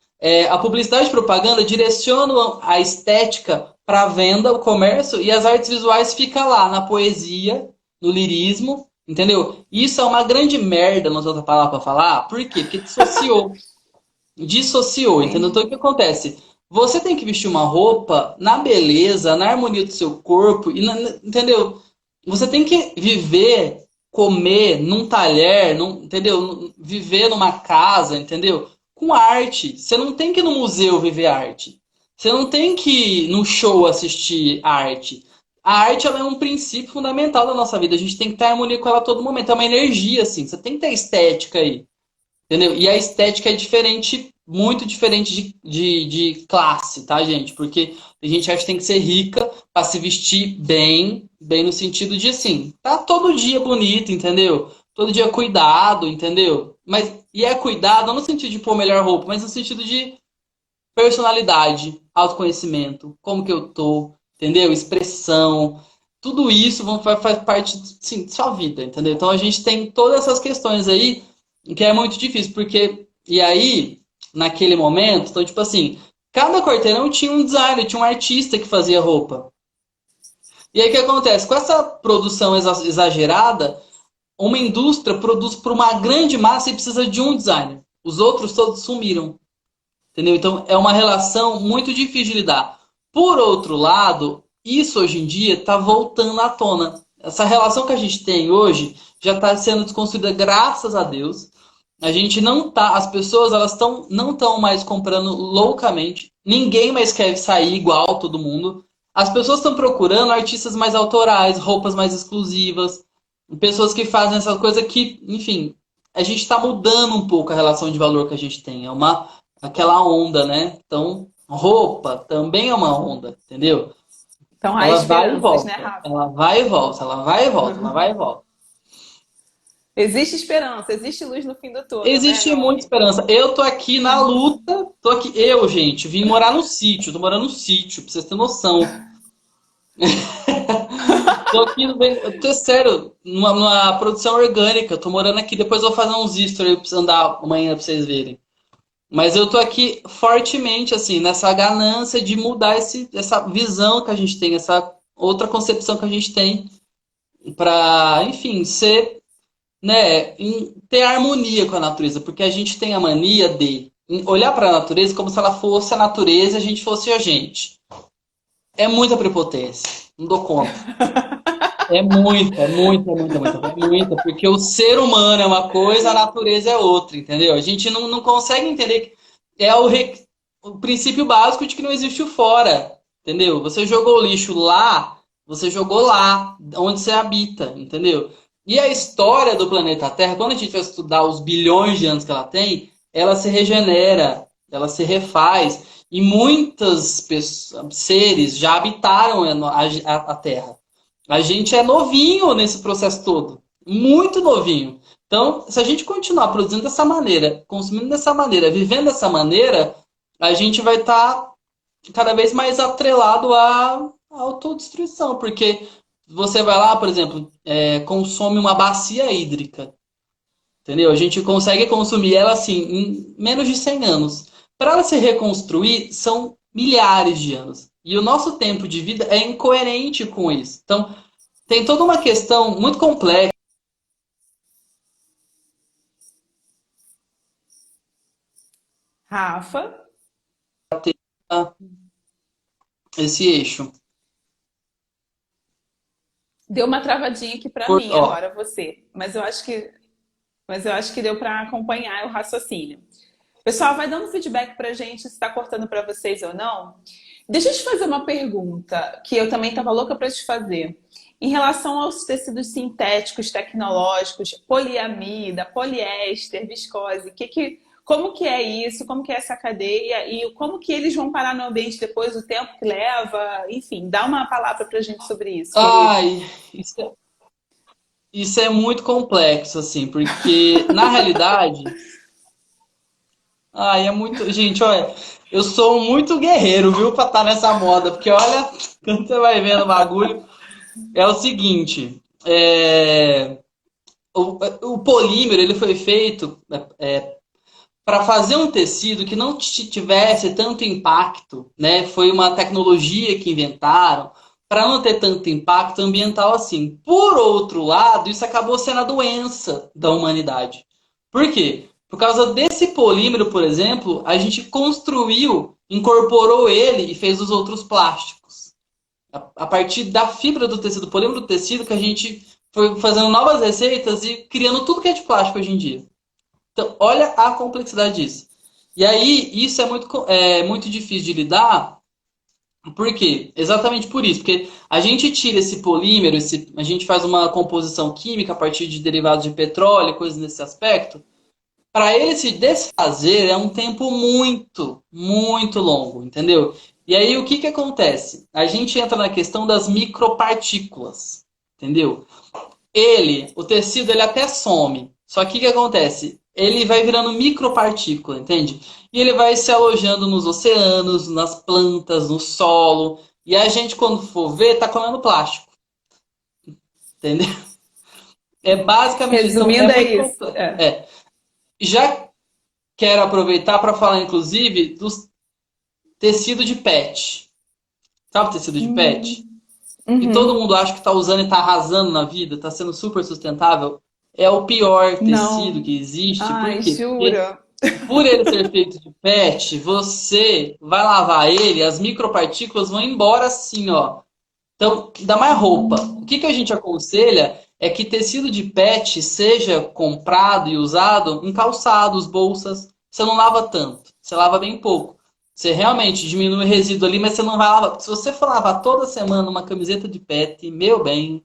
A publicidade e propaganda direcionam a estética para a venda, o comércio, e as artes visuais ficam lá, na poesia, no lirismo, entendeu? Isso é uma grande merda, não sei outra palavra para falar. Por quê? Porque dissociou. Dissociou, entendeu? Então o Entendi. que acontece? Você tem que vestir uma roupa na beleza, na harmonia do seu corpo, entendeu? Você tem que viver, comer num talher, entendeu? Viver numa casa, entendeu? Com arte. Você não tem que ir no museu viver arte. Você não tem que ir no show assistir arte. A arte ela é um princípio fundamental da nossa vida. A gente tem que estar em harmonia com ela a todo momento. É uma energia, assim. Você tem que ter estética aí. Entendeu? E a estética é diferente, muito diferente de classe, tá, gente? Porque tem gente que acha que tem que ser rica pra se vestir bem, bem no sentido de assim, tá todo dia bonito, entendeu? Todo dia cuidado, entendeu? Mas, e é cuidado não no sentido de pôr melhor roupa, mas no sentido de personalidade, autoconhecimento, como que eu tô, entendeu? Expressão, tudo isso faz parte, sim, de sua vida, entendeu? Então a gente tem todas essas questões aí que é muito difícil, porque, e aí, naquele momento, então, tipo assim, cada quarteirão tinha um designer, tinha um artista que fazia roupa. E aí o que acontece? Com essa produção exagerada, uma indústria produz para uma grande massa e precisa de um designer. Os outros todos sumiram. Entendeu? Então é uma relação muito difícil de lidar. Por outro lado, isso hoje em dia está voltando à tona. Essa relação que a gente tem hoje já está sendo desconstruída, graças a Deus. A gente não tá, as pessoas elas não estão mais comprando loucamente. Ninguém mais quer sair igual todo mundo. As pessoas estão procurando artistas mais autorais, roupas mais exclusivas, pessoas que fazem essa coisa que, enfim, a gente está mudando um pouco a relação de valor que a gente tem. É uma aquela onda, né? Então, roupa também é uma onda, entendeu? Então há Ela vai e esperanças, né, volta, Rafa? ela vai e volta, ela vai e volta, ela vai e volta. Existe esperança, existe luz no fim do túnel, né, Existe meu muita amigo? esperança. Eu tô aqui na luta, tô aqui, eu, gente, vim morar no sítio, tô morando no sítio, pra vocês terem noção. Tô aqui, eu tô sério, numa produção orgânica, tô morando aqui, depois eu vou fazer uns stories pra andar amanhã pra vocês verem. Mas eu tô aqui fortemente, assim, nessa ganância de mudar essa visão que a gente tem, essa outra concepção que a gente tem para, enfim, ser, né, ter harmonia com a natureza, porque a gente tem a mania de olhar para a natureza como se ela fosse a natureza e a gente fosse a gente. É muita prepotência, não dou conta. É muita, porque o ser humano é uma coisa, a natureza é outra, entendeu? A gente não consegue entender que é o princípio básico de que não existe o fora, entendeu? Você jogou o lixo lá, você jogou lá, onde você habita, entendeu? E a história do planeta Terra, quando a gente vai estudar os bilhões de anos que ela se regenera, ela se refaz, e muitos seres já habitaram a Terra. A gente é novinho nesse processo todo, muito novinho. Então, se a gente continuar produzindo dessa maneira, consumindo dessa maneira, vivendo dessa maneira, a gente vai estar cada vez mais atrelado à autodestruição, porque você vai lá, por exemplo, consome uma bacia hídrica, entendeu? A gente consegue consumir ela assim em menos de 100 anos. Para ela se reconstruir, são milhares de anos. E o nosso tempo de vida é incoerente com isso. Então, tem toda uma questão muito complexa Rafa, esse eixo. deu uma travadinha aqui para mim Ó, agora, você. Mas eu acho que deu para acompanhar o raciocínio. Pessoal, vai dando feedback pra gente se está cortando para vocês ou não. Deixa eu te fazer uma pergunta que eu também estava louca para te fazer. Em relação aos tecidos sintéticos, tecnológicos, poliamida, poliéster, viscose, como que é isso? Como que é essa cadeia? E como que eles vão parar no ambiente depois, o tempo que leva? Enfim, dá uma palavra pra gente sobre isso, querido. ai, isso é muito complexo, assim, porque na realidade, ai, é muito. Gente, olha, eu sou muito guerreiro, viu, pra estar nessa moda, porque olha, quando você vai vendo o bagulho, é o seguinte: o polímero ele foi feito para fazer um tecido que não tivesse tanto impacto, né? Foi uma tecnologia que inventaram para não ter tanto impacto ambiental assim. Por outro lado, isso acabou sendo a doença da humanidade. Por quê? Por causa desse polímero, por exemplo, a gente construiu, incorporou ele e fez os outros plásticos. A partir da fibra do tecido, do polímero do tecido, que a gente foi fazendo novas receitas e criando tudo que é de plástico hoje em dia. Então, olha a complexidade disso. E aí, isso é muito difícil de lidar, por quê? Exatamente por isso, porque a gente tira esse polímero, a gente faz uma composição química a partir de derivados de petróleo, coisas nesse aspecto. Para ele se desfazer é um tempo muito, muito longo, entendeu? E aí, o que que acontece? A gente entra na questão das micropartículas, entendeu? O tecido, ele até some. Só que o que acontece? Ele vai virando micropartícula, entende? E ele vai se alojando nos oceanos, nas plantas, no solo. E a gente, quando for ver, tá comendo plástico, entendeu? É basicamente isso. Então, é Resumindo, é muito isso. complexo. É. É. Já quero aproveitar para falar, inclusive, dos tecido de pet. Sabe o tecido de pet? Que todo Uhum. mundo acha que está usando e está arrasando na vida, está sendo super sustentável. É o pior tecido Não. que existe. Por Ai, quê? Porque jura? por ele ser feito de PET, você vai lavar ele, as micropartículas vão embora assim, ó. Então, dá mais roupa. O que que a gente aconselha é que tecido de PET seja comprado e usado em calçados, bolsas. Você não lava tanto, você lava bem pouco. Você realmente diminui o resíduo ali, mas você não vai lavar. Se você for lavar toda semana uma camiseta de PET, meu bem,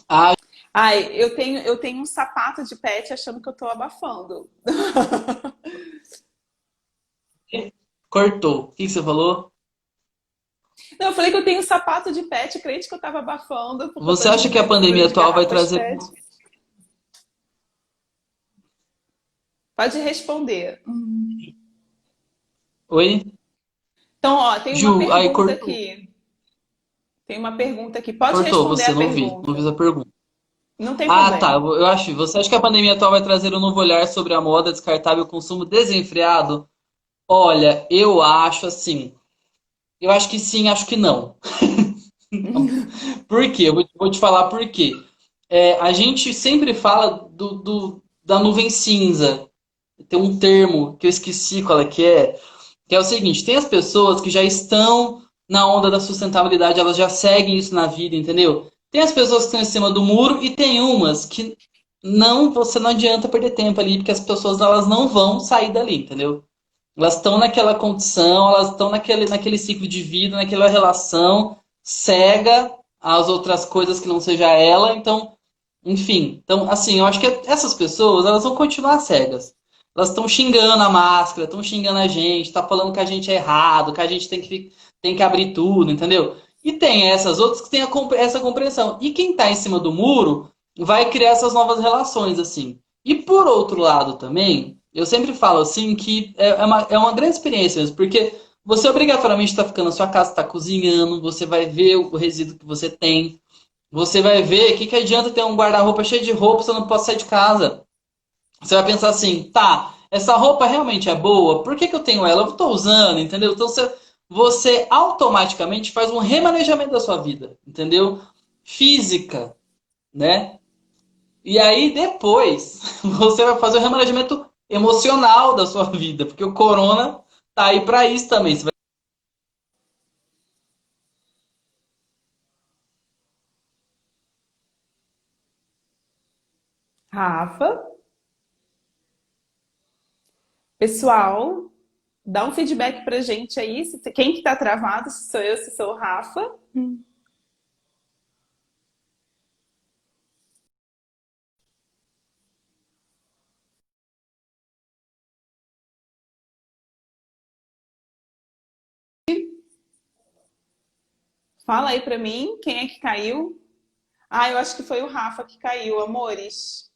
ah, Ai, eu tenho um sapato de pet achando que eu tô abafando. cortou. O que que você falou? Não, eu falei que eu tenho um sapato de pet, crente que eu tava abafando, porque eu tô Você acha que a segura pandemia de atual vai garrafas trazer. pet. Pode responder. Oi? Então, ó, tem uma Ju, aí pergunta cortou. aqui. Tem uma pergunta aqui. Pode Cortou responder você, a não vi. Não pergunta. fiz a pergunta. Não tem Ah, tá. problema. Eu acho. Você acha que a pandemia atual vai trazer um novo olhar sobre a moda descartável e o consumo desenfreado? Olha, eu acho assim. Eu acho que sim, acho que não. Por quê? Vou te falar por quê. A gente sempre fala da nuvem cinza. Tem um termo que eu esqueci qual é, que é o seguinte: tem as pessoas que já estão na onda da sustentabilidade, elas já seguem isso na vida, entendeu? Tem as pessoas que estão em cima do muro e tem umas que não, você não adianta perder tempo ali, porque as pessoas elas não vão sair dali, entendeu? Elas estão naquela condição, elas estão naquele ciclo de vida, naquela relação cega às outras coisas que não seja ela, então, enfim. Então, assim, eu acho que essas pessoas, elas vão continuar cegas. Elas estão xingando a máscara, estão xingando a gente, tá falando que a gente é errado, que a gente tem que abrir tudo, entendeu? E tem essas outras que têm essa compreensão. E quem tá em cima do muro vai criar essas novas relações, assim. E por outro lado também, eu sempre falo assim que é uma grande experiência mesmo, porque você obrigatoriamente está ficando na sua casa, está cozinhando, você vai ver o resíduo que você tem, você vai ver que adianta ter um guarda-roupa cheio de roupa se eu não posso sair de casa. Você vai pensar assim, tá, essa roupa realmente é boa, por que que eu tenho ela? Eu estou usando, entendeu? Então você automaticamente faz um remanejamento da sua vida, entendeu? Física, né? E aí depois você vai fazer o remanejamento emocional da sua vida, porque o corona tá aí para isso também. Você vai... Rafa, pessoal, dá um feedback pra gente aí. Quem que tá travado, se sou eu, se sou o Rafa. Fala aí pra mim, quem é que caiu? Ah, eu acho que foi o Rafa que caiu, amores.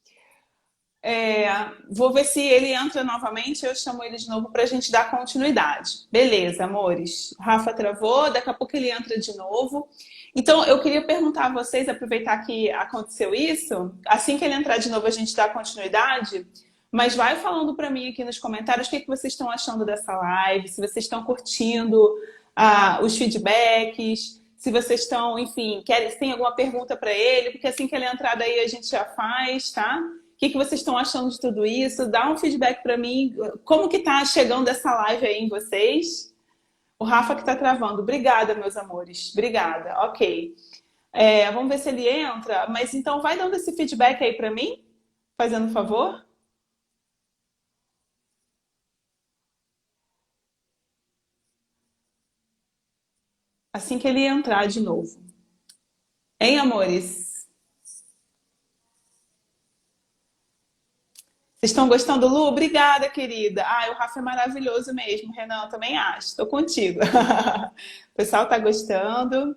É, vou ver se ele entra novamente, eu chamo ele de novo para a gente dar continuidade. Beleza, amores. O Rafa travou, daqui a pouco ele entra de novo. Então, eu queria perguntar a vocês, aproveitar que aconteceu isso, assim que ele entrar de novo, a gente dá continuidade, mas vai falando para mim aqui nos comentários o que, que vocês estão achando dessa live, se vocês estão curtindo os feedbacks, se vocês estão, enfim, se tem alguma pergunta para ele, porque assim que ele entrar daí a gente já faz, tá? O que, que vocês estão achando de tudo isso? Dá um feedback para mim. Como que tá chegando essa live aí em vocês? O Rafa que tá travando. Obrigada, meus amores. Obrigada. Ok. Vamos ver se ele entra. Mas então vai dando esse feedback aí para mim, fazendo um favor. Assim que ele entrar de novo. Hein, amores? Vocês estão gostando, Lu? Obrigada, querida. Ah, o Rafa é maravilhoso mesmo, Renan, também acho. Estou contigo. O pessoal está gostando.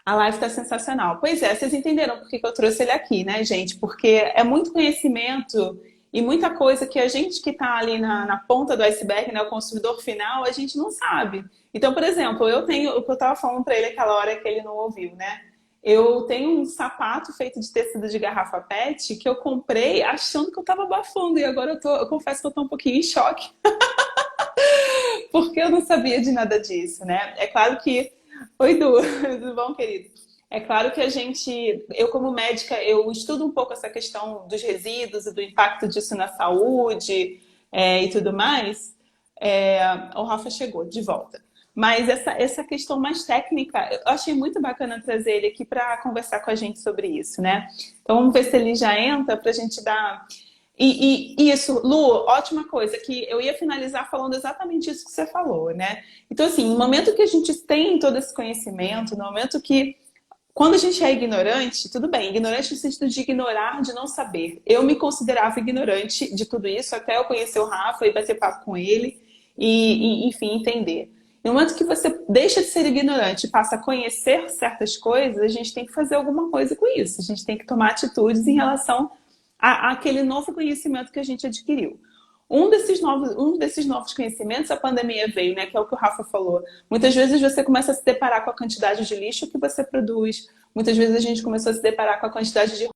A live está sensacional. Pois é, vocês entenderam por que que eu trouxe ele aqui, né, gente? Porque é muito conhecimento e muita coisa que a gente que está ali na ponta do iceberg, né, o consumidor final, a gente não sabe. Então, por exemplo, eu tenho o que eu estava falando para ele aquela hora que ele não ouviu, né? Eu tenho um sapato feito de tecido de garrafa PET que eu comprei achando que eu estava abafando e agora eu confesso que eu estou um pouquinho em choque porque eu não sabia de nada disso, né? É claro que. Oi, Du, tudo bom, querido? É claro que a gente, eu como médica, eu estudo um pouco essa questão dos resíduos e do impacto disso na saúde e tudo mais. É, o Rafa chegou de volta. Mas essa questão mais técnica, eu achei muito bacana trazer ele aqui para conversar com a gente sobre isso, né? Então vamos ver se ele já entra para a gente dar e isso, Lu, ótima coisa, que eu ia finalizar falando exatamente isso que você falou, né? Então, assim, no momento que a gente tem todo esse conhecimento, no momento que. Quando a gente é ignorante, tudo bem, ignorante no sentido de ignorar, de não saber. Eu me considerava ignorante de tudo isso, até eu conhecer o Rafa e bater papo com ele, enfim, entender. No momento que você deixa de ser ignorante e passa a conhecer certas coisas, a gente tem que fazer alguma coisa com isso. A gente tem que tomar atitudes em relação àquele novo conhecimento que a gente adquiriu. Um desses novos conhecimentos, a pandemia veio, né? Que é o que o Rafa falou. Muitas vezes você começa a se deparar com a quantidade de lixo que você produz. Muitas vezes a gente começou a se deparar com a quantidade de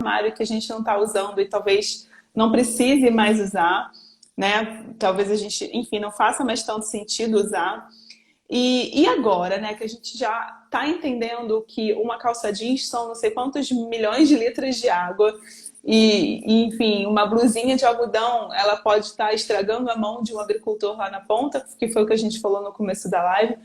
armário que a gente não está usando e talvez não precise mais usar, né? Talvez a gente, enfim, não faça mais tanto sentido usar. E agora, né, que a gente já está entendendo que uma calça jeans são não sei quantos milhões de litros de água enfim, uma blusinha de algodão, ela pode estar estragando a mão de um agricultor lá na ponta, que foi o que a gente falou no começo da live.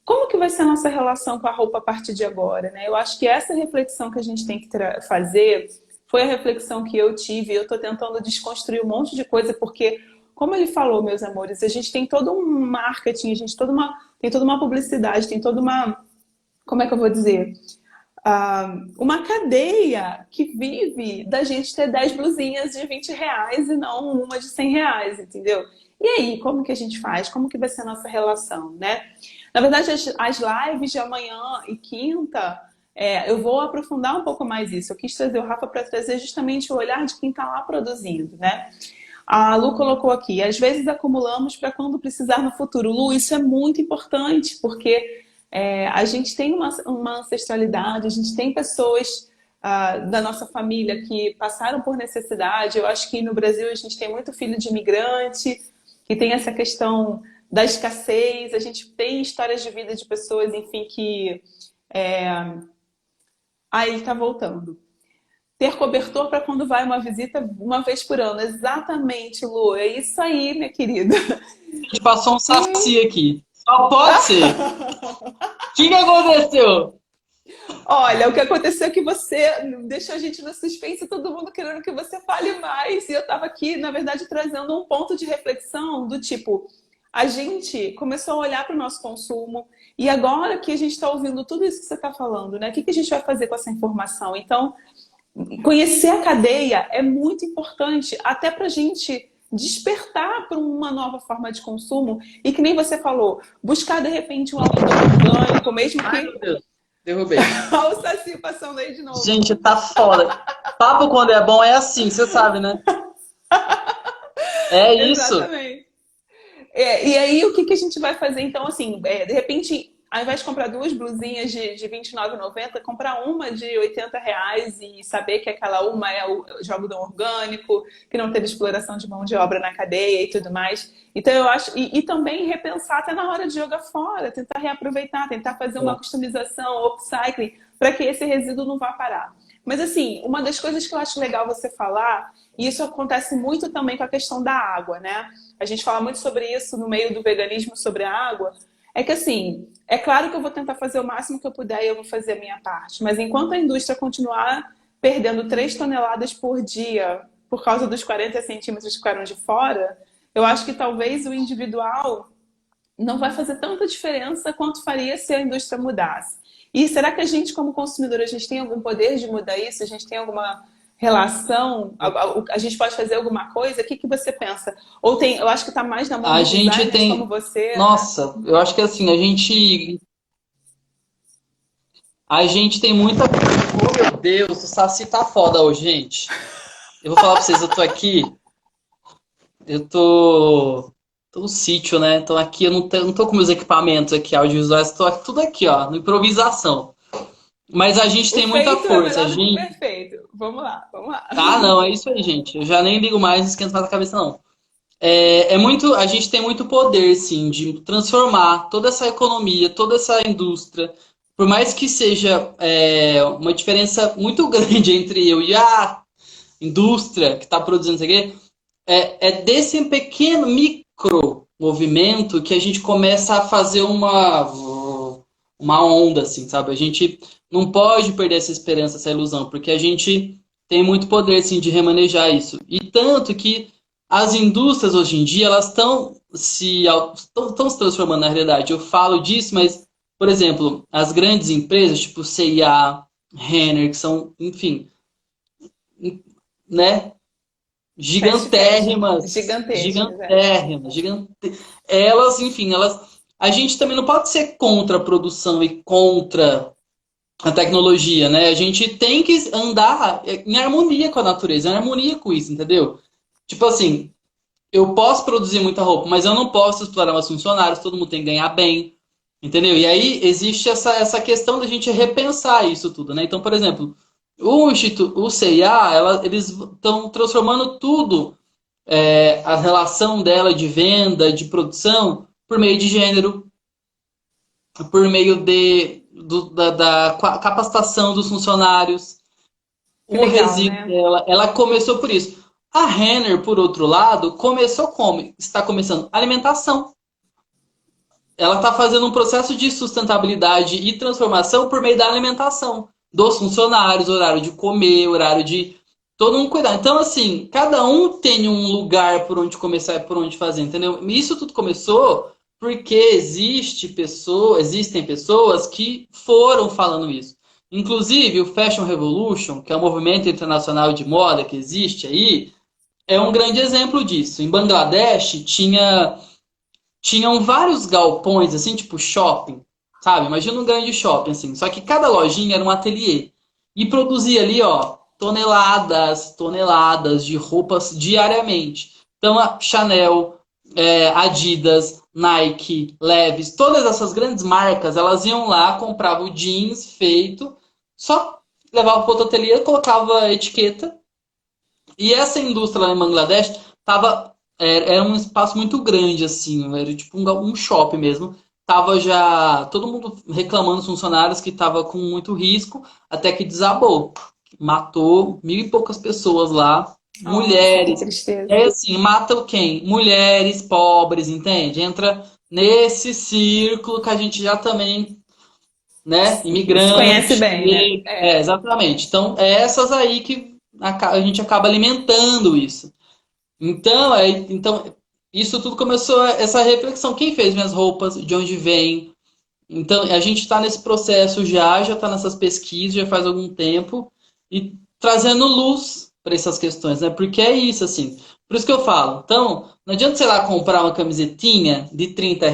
Como que vai ser a nossa relação com a roupa a partir de agora, né? Eu acho que essa reflexão que a gente tem que fazer foi a reflexão que eu tive. Eu estou tentando desconstruir um monte de coisa, porque, como ele falou, meus amores, a gente tem todo um marketing, a gente tem toda uma publicidade, tem toda uma, como é que eu vou dizer? Uma cadeia que vive da gente ter 10 blusinhas de R$ 20 e não uma de R$ 100, entendeu? E aí, como que a gente faz? Como que vai ser a nossa relação, né? Na verdade, as lives de amanhã e quinta, eu vou aprofundar um pouco mais isso. Eu quis trazer o Rafa para trazer justamente o olhar de quem está lá produzindo, né? A Lu colocou aqui, às vezes acumulamos para quando precisar no futuro. Lu, isso é muito importante, porque a gente tem uma ancestralidade, a gente tem pessoas da nossa família que passaram por necessidade. Eu acho que no Brasil a gente tem muito filho de imigrante, que tem essa questão da escassez, a gente tem histórias de vida de pessoas, enfim, que... ele está voltando. Ter cobertor para quando vai uma visita uma vez por ano. Exatamente, Lu. É isso aí, minha querida. A gente passou um saci aqui. Só pode ser. O que aconteceu? Olha, o que aconteceu é que você deixou a gente no suspense, todo mundo querendo que você fale mais. E eu estava aqui, na verdade, trazendo um ponto de reflexão do tipo, a gente começou a olhar para o nosso consumo e agora que a gente está ouvindo tudo isso que você está falando, né? O que a gente vai fazer com essa informação? Então, conhecer a cadeia é muito importante, até para a gente despertar para uma nova forma de consumo e que nem você falou, buscar de repente um algodão orgânico, mesmo que... Ai, meu Deus. Derrubei. Olha o Saci passando aí de novo. Gente, tá foda. Papo quando é bom é assim, você sabe, né? É isso. Exatamente. E aí, o que a gente vai fazer? Então, assim, de repente, ao invés de comprar duas blusinhas de R$ 29,90, comprar uma de R$ 80 e saber que aquela uma é de algodão orgânico, que não teve exploração de mão de obra na cadeia e tudo mais. Então, eu acho... E também repensar até na hora de jogar fora, tentar reaproveitar, tentar fazer uma customização, upcycling, para que esse resíduo não vá parar. Mas, assim, uma das coisas que eu acho legal você falar, e isso acontece muito também com a questão da água, né? A gente fala muito sobre isso no meio do veganismo, sobre a água. É que, assim, é claro que eu vou tentar fazer o máximo que eu puder e eu vou fazer a minha parte. Mas enquanto a indústria continuar perdendo 3 toneladas por dia por causa dos 40 centímetros que ficaram de fora, eu acho que talvez o individual não vai fazer tanta diferença quanto faria se a indústria mudasse. E será que a gente, como consumidor, a gente tem algum poder de mudar isso? A gente tem alguma relação? A gente pode fazer alguma coisa? O que que você pensa? Ou tem, eu acho que está mais na mão A dos gente designers como tem. você, né? Nossa, eu acho que assim, a gente tem muita. Oh, meu Deus, o Saci tá foda hoje, gente. Eu vou falar pra vocês, eu tô aqui, eu tô no sítio, né? Então aqui eu não tô com meus equipamentos aqui audiovisuais, tô tudo aqui, ó, na improvisação. Mas a gente O tem muita feito é força, a melhor do que o gente. perfeito. Vamos lá, vamos lá. Ah, não, é isso aí, gente. Eu já nem ligo mais, não esquento mais a cabeça, não. É muito, a gente tem muito poder, sim, de transformar toda essa economia, toda essa indústria. Por mais que seja uma diferença muito grande entre eu e a indústria que está produzindo isso aqui, é desse pequeno micro movimento que a gente começa a fazer uma onda, assim, sabe? A gente não pode perder essa esperança, essa ilusão, porque a gente tem muito poder, assim, de remanejar isso. E tanto que as indústrias hoje em dia, elas estão se transformando na realidade. Eu falo disso, mas, por exemplo, as grandes empresas, tipo C&A, Renner, que são, enfim, né? Fast fashion. Gigantérrimas, Gigantescas, é. gigantérrimas, elas, enfim, a gente também não pode ser contra a produção e contra a tecnologia, né? A gente tem que andar em harmonia com a natureza, em harmonia com isso, entendeu? Tipo assim, eu posso produzir muita roupa, mas eu não posso explorar meus funcionários, todo mundo tem que ganhar bem, entendeu? E aí existe essa questão da gente repensar isso tudo, né? Então, por exemplo, o CIA, eles estão transformando tudo, a relação dela de venda, de produção, por meio de gênero, por meio da capacitação dos funcionários. Que O legal, resíduo né? dela, ela começou por isso. A Renner, por outro lado, começou como? Está começando alimentação. Ela está fazendo um processo de sustentabilidade e transformação por meio da alimentação dos funcionários, horário de comer, horário de todo um cuidado. Então, assim, cada um tem um lugar por onde começar e por onde fazer, entendeu? Isso tudo começou porque existem pessoas que foram falando isso. Inclusive, o Fashion Revolution, que é um movimento internacional de moda que existe aí, é um grande exemplo disso. Em Bangladesh tinham vários galpões, assim, tipo shopping, sabe? Imagina um grande shopping, assim. Só que cada lojinha era um ateliê. E produzia ali, ó, toneladas, toneladas de roupas diariamente. Então, a Chanel, Adidas, Nike, Levi's, todas essas grandes marcas, elas iam lá, compravam o jeans feito, só levava para outro ateliê, colocava a etiqueta. E essa indústria lá em Bangladesh era um espaço muito grande, assim, era tipo um shopping mesmo. Tava já todo mundo reclamando dos funcionários que tava com muito risco, até que desabou. Matou mil e poucas pessoas lá, Nossa, que mulheres. É tristeza. assim, mata quem? Mulheres pobres, entende? Entra nesse círculo que a gente já também, né? Se conhece Imigrante, bem, né? negro, exatamente. Então, é essas aí que a gente acaba alimentando isso. Então, isso tudo começou essa reflexão. Quem fez minhas roupas? De onde vem? Então, a gente está nesse processo já está nessas pesquisas, já faz algum tempo, e trazendo luz para essas questões, né? Porque é isso, assim. Por isso que eu falo. Então, não adianta, sei lá, comprar uma camisetinha de R$ 30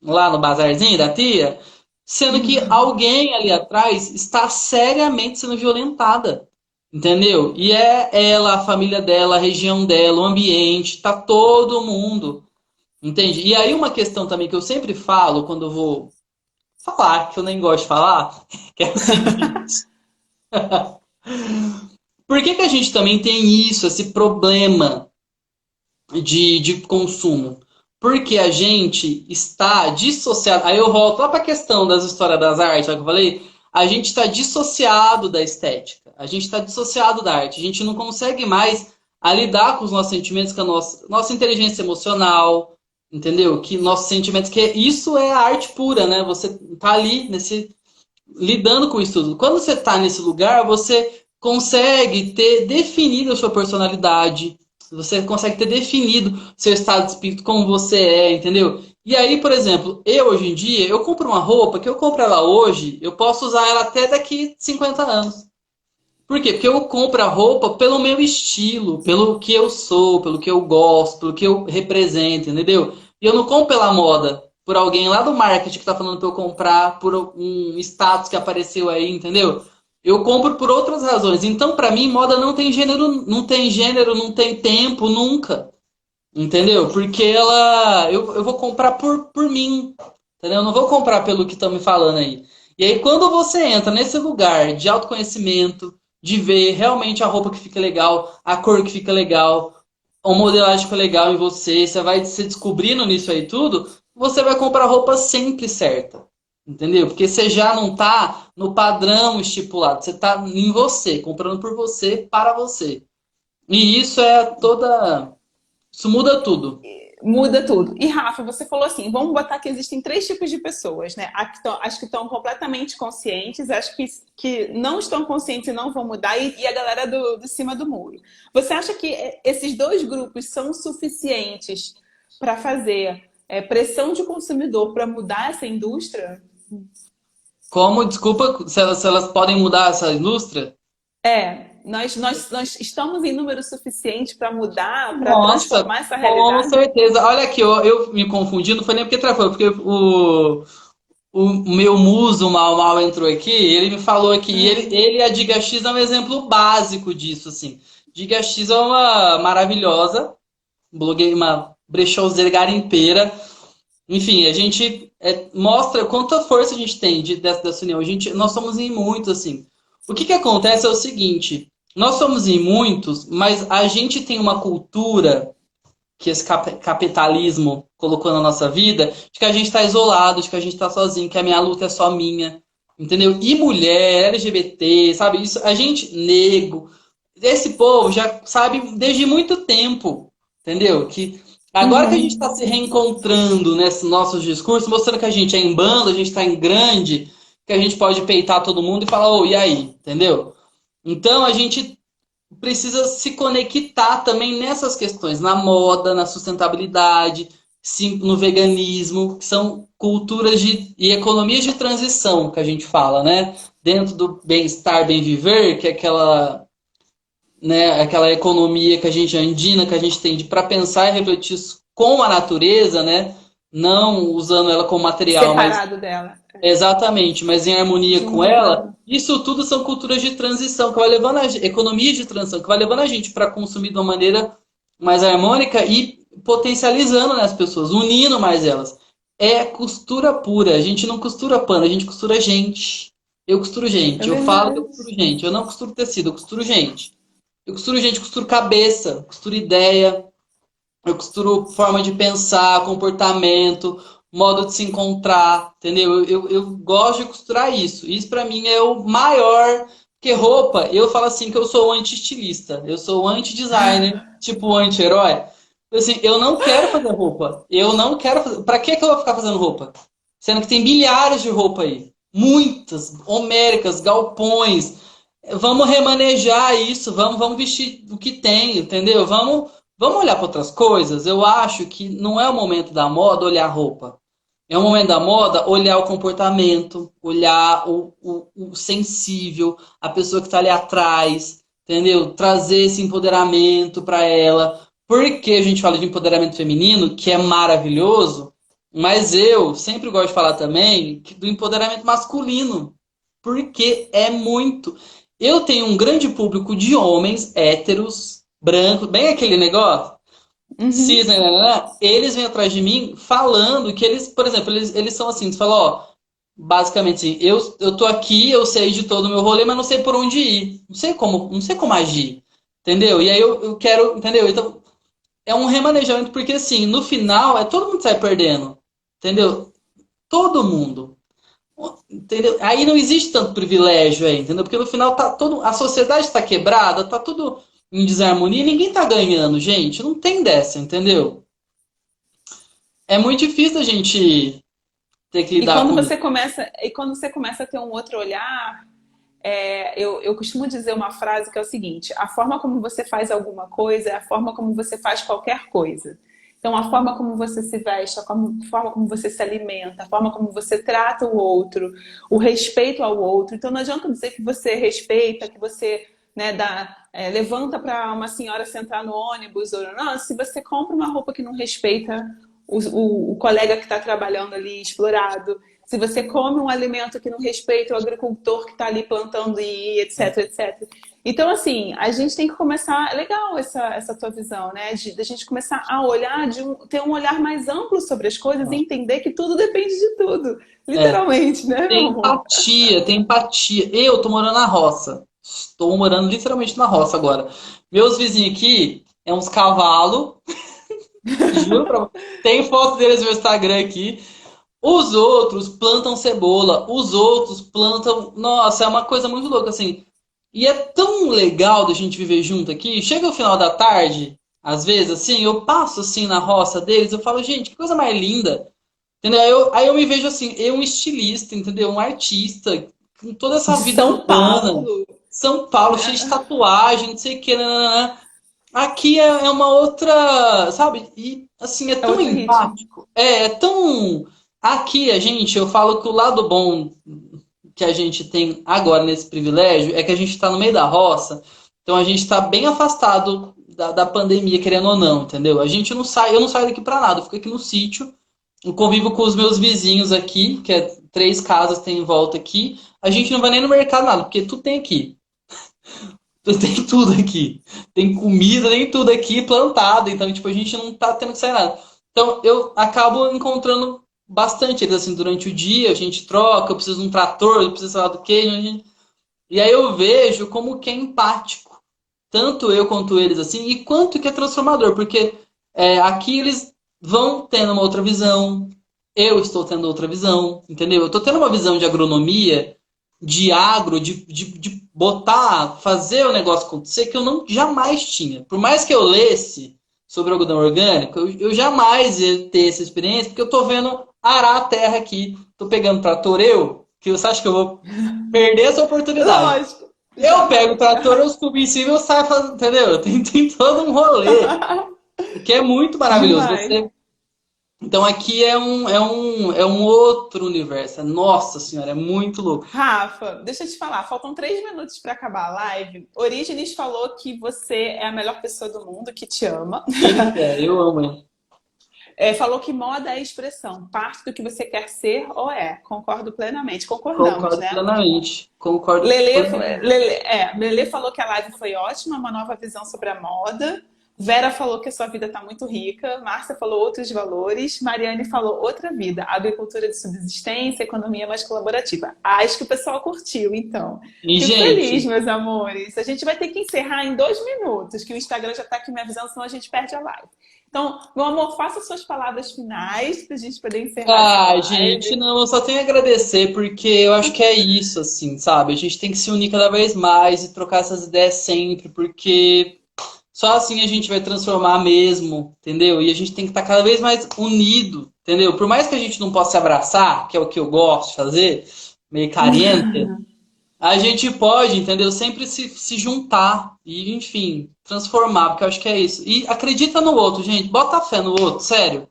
lá no bazarzinho da tia, sendo que alguém ali atrás está seriamente sendo violentada. Entendeu? E é ela, a família dela, a região dela, o ambiente, tá todo mundo. Entende? E aí uma questão também que eu sempre falo quando eu vou falar, que eu nem gosto de falar, que é o seguinte. Por que que a gente também tem isso, esse problema de consumo? Porque a gente está dissociado. Aí eu volto lá para a questão das histórias das artes, que eu falei. A gente está dissociado da estética. A gente está dissociado da arte. A gente não consegue mais lidar com os nossos sentimentos, com a nossa inteligência emocional, entendeu? Que nossos sentimentos, que isso é a arte pura, né? Você tá ali lidando com isso tudo. Quando você está nesse lugar, você consegue ter definido a sua personalidade, você consegue ter definido seu estado de espírito, como você é, entendeu? E aí, por exemplo, eu hoje em dia, eu compro uma roupa que eu compro ela hoje, eu posso usar ela até daqui 50 anos. Por quê? Porque eu compro a roupa pelo meu estilo, pelo que eu sou, pelo que eu gosto, pelo que eu represento, entendeu? E eu não compro pela moda, por alguém lá do marketing que tá falando pra eu comprar, por um status que apareceu aí, entendeu? Eu compro por outras razões. Então, pra mim, moda não tem gênero, não tem gênero, não tem tempo, nunca. Entendeu? Porque eu vou comprar por mim. Entendeu? Eu não vou comprar pelo que estão me falando aí. E aí, quando você entra nesse lugar de autoconhecimento, de ver realmente a roupa que fica legal, a cor que fica legal, o modelagem que fica legal em você, você vai se descobrindo nisso aí tudo, você vai comprar a roupa sempre certa. Entendeu? Porque você já não tá no padrão estipulado, você tá em você, comprando por você, para você. E isso é toda. Isso muda tudo. Muda tudo. E Rafa, você falou assim, vamos botar que existem três tipos de pessoas, né? As que estão completamente conscientes, as que não estão conscientes e não vão mudar, e a galera do cima do muro. Você acha que esses dois grupos são suficientes para fazer pressão de consumidor para mudar essa indústria? Como, desculpa, se elas podem mudar essa indústria? Nós estamos em número suficiente para mudar, para Nossa, transformar essa com realidade? certeza. Olha aqui, eu me confundi, não foi nem porque travou, porque o meu muso mal mal entrou aqui, ele me falou aqui, ele e a Diga X é um exemplo básico disso, assim. Diga X é uma maravilhosa, blogueira, uma brechózeira garimpeira. Enfim, a gente mostra quanta força a gente tem dessa união. Nós somos em muitos, assim. O que acontece é o seguinte: nós somos em muitos, mas a gente tem uma cultura que esse capitalismo colocou na nossa vida, de que a gente está isolado, de que a gente está sozinho, que a minha luta é só minha, entendeu? E mulher, LGBT, sabe? Isso, a gente, negro, esse povo já sabe desde muito tempo, entendeu? Que agora que a gente está Uhum. se reencontrando nesses nossos discursos, mostrando que a gente é em bando, a gente está em grande, que a gente pode peitar todo mundo e falar, ô, e aí? Entendeu? Então a gente precisa se conectar também nessas questões, na moda, na sustentabilidade, sim, no veganismo, que são culturas e economias de transição que a gente fala, né? Dentro do bem-estar, bem viver, que é aquela economia que a gente andina, que a gente tem para pensar e refletir com a natureza, né? Não usando ela como material, mas Separado dela. exatamente, mas em harmonia com ela, Uhum. isso tudo são culturas de transição, que vai levando economias de transição, que vai levando a gente para consumir de uma maneira mais harmônica e potencializando, né, as pessoas, unindo mais elas. É costura pura, a gente não costura pano, a gente costura gente. Eu costuro É gente, eu falo que eu verdade. costuro gente, eu não costuro tecido, eu costuro gente. Eu costuro gente, costuro cabeça, costuro ideia, eu costuro forma de pensar, comportamento, modo de se encontrar, entendeu? Eu gosto de costurar isso. Isso pra mim é o maior. Porque roupa, eu falo assim que eu sou anti-estilista, eu sou anti-designer, tipo anti-herói. Assim, eu não quero fazer roupa. Eu não quero fazer. Pra que eu vou ficar fazendo roupa? Sendo que tem milhares de roupa aí. Muitas, homéricas, galpões. Vamos remanejar isso, vamos vestir o que tem, entendeu? Vamos olhar para outras coisas? Eu acho que não é o momento da moda olhar a roupa. É o momento da moda olhar o comportamento, olhar o sensível, a pessoa que está ali atrás, entendeu? Trazer esse empoderamento para ela. Porque a gente fala de empoderamento feminino, que é maravilhoso, mas eu sempre gosto de falar também do empoderamento masculino. Porque é muito. Eu tenho um grande público de homens héteros, brancos, bem aquele negócio cis, Uhum. né, eles vêm atrás de mim falando que eles, por exemplo, eles são assim, eles falam, ó, basicamente assim, eu tô aqui, eu sei de todo o meu rolê, mas não sei por onde ir, não sei como agir, entendeu? E aí eu quero, entendeu? Então, é um remanejamento, porque assim, no final, todo mundo sai perdendo, entendeu? Todo mundo. Entendeu? Aí não existe tanto privilégio aí, entendeu? Porque no final a sociedade está quebrada, tá tudo em desarmonia, e ninguém tá ganhando, gente. Não tem dessa, entendeu? É muito difícil a gente ter que lidar com isso. E quando você começa a ter um outro olhar, eu costumo dizer uma frase que é o seguinte: a forma como você faz alguma coisa é a forma como você faz qualquer coisa. Então, a forma como você se veste, forma como você se alimenta, a forma como você trata o outro, o respeito ao outro. Então, não adianta dizer que você respeita, que você, né, levanta para uma senhora sentar no ônibus. Ou não, se você compra uma roupa que não respeita o colega que está trabalhando ali explorado, se você come um alimento que não respeita o agricultor que está ali plantando e etc, etc. Então, assim, a gente tem que começar. É legal essa tua visão, né? De a gente começar a olhar, ter um olhar mais amplo sobre as coisas e entender que tudo depende de tudo. É, Literalmente, né, meu tem amor? empatia, tem empatia. Eu tô morando na roça. Estou morando literalmente na roça agora. Meus vizinhos aqui é uns cavalos, juro pra você. Tem foto deles no meu Instagram aqui. Os outros plantam cebola, os outros plantam. Nossa, é uma coisa muito louca, assim. E é tão legal da gente viver junto aqui. Chega o final da tarde, às vezes, assim, eu passo assim na roça deles, eu falo, gente, que coisa mais linda. Entendeu? Aí eu me vejo assim, eu um estilista, entendeu? Um artista, com toda essa De vida São urbana. Paulo, São Paulo, cheio de né? tatuagem, não sei o que, nananã. Aqui é uma outra, sabe? E assim, é É tão outro ritmo. empático. É tão. Aqui a gente, eu falo que o lado bom que a gente tem agora nesse privilégio é que a gente está no meio da roça, então a gente está bem afastado da pandemia, querendo ou não, entendeu? A gente não sai, eu não saio daqui para nada, eu fico aqui no sítio, eu convivo com os meus vizinhos aqui, que é 3 casas tem em volta aqui. A gente não vai nem no mercado nada, porque tudo tem aqui. Tem tudo aqui. Tem comida, tem tudo aqui plantado. Então, tipo, a gente não tá tendo que sair nada. Então, eu acabo encontrando bastante eles, assim, durante o dia. A gente troca, eu preciso de um trator, eu preciso, sei lá, do quê. E aí eu vejo como que é empático. Tanto eu quanto eles, assim, e quanto que é transformador. Porque aqui eles vão tendo uma outra visão. Eu estou tendo outra visão, entendeu? Eu estou tendo uma visão de agronomia, de agro, de botar, fazer o negócio acontecer que eu não jamais tinha. Por mais que eu lesse sobre algodão orgânico, eu jamais ia ter essa experiência, porque eu estou vendo arar a terra aqui. Estou pegando trator que você acha que eu vou perder essa oportunidade? Lógico, Eu pego o jamais. trator, eu subo em cima e eu saio fazendo, entendeu? Tem todo um rolê, que é muito maravilhoso. Demais. Você então aqui é um outro universo. Nossa senhora, é muito louco. Rafa, deixa eu te falar, faltam 3 minutos para acabar a live. Orígenes falou que você é a melhor pessoa do mundo, que te ama. Ele quer, eu amo ele. Falou que moda é expressão, parte do que você quer ser ou é. Concordo plenamente. Concordamos, Concordo né? plenamente. Concordo plenamente. Lele falou que a live foi ótima, uma nova visão sobre a moda. Vera falou que a sua vida está muito rica. Márcia falou outros valores. Mariane falou outra vida, agricultura de subsistência, economia mais colaborativa. Acho que o pessoal curtiu, então. E, Fico feliz, gente, meus amores. A gente vai ter que encerrar em 2 minutos, que o Instagram já está aqui me avisando, senão a gente perde a live. Então, meu amor, faça suas palavras finais para a gente poder encerrar essa gente, live. não, eu só tenho a agradecer, porque eu acho que é isso, assim, sabe? A gente tem que se unir cada vez mais e trocar essas ideias sempre, porque só assim a gente vai transformar mesmo, entendeu? E a gente tem que estar cada vez mais unido, entendeu? Por mais que a gente não possa se abraçar, que é o que eu gosto de fazer, meio carente, a gente pode, entendeu? Sempre se juntar e, enfim, transformar, porque eu acho que é isso. E acredita no outro, gente. Bota fé no outro, sério.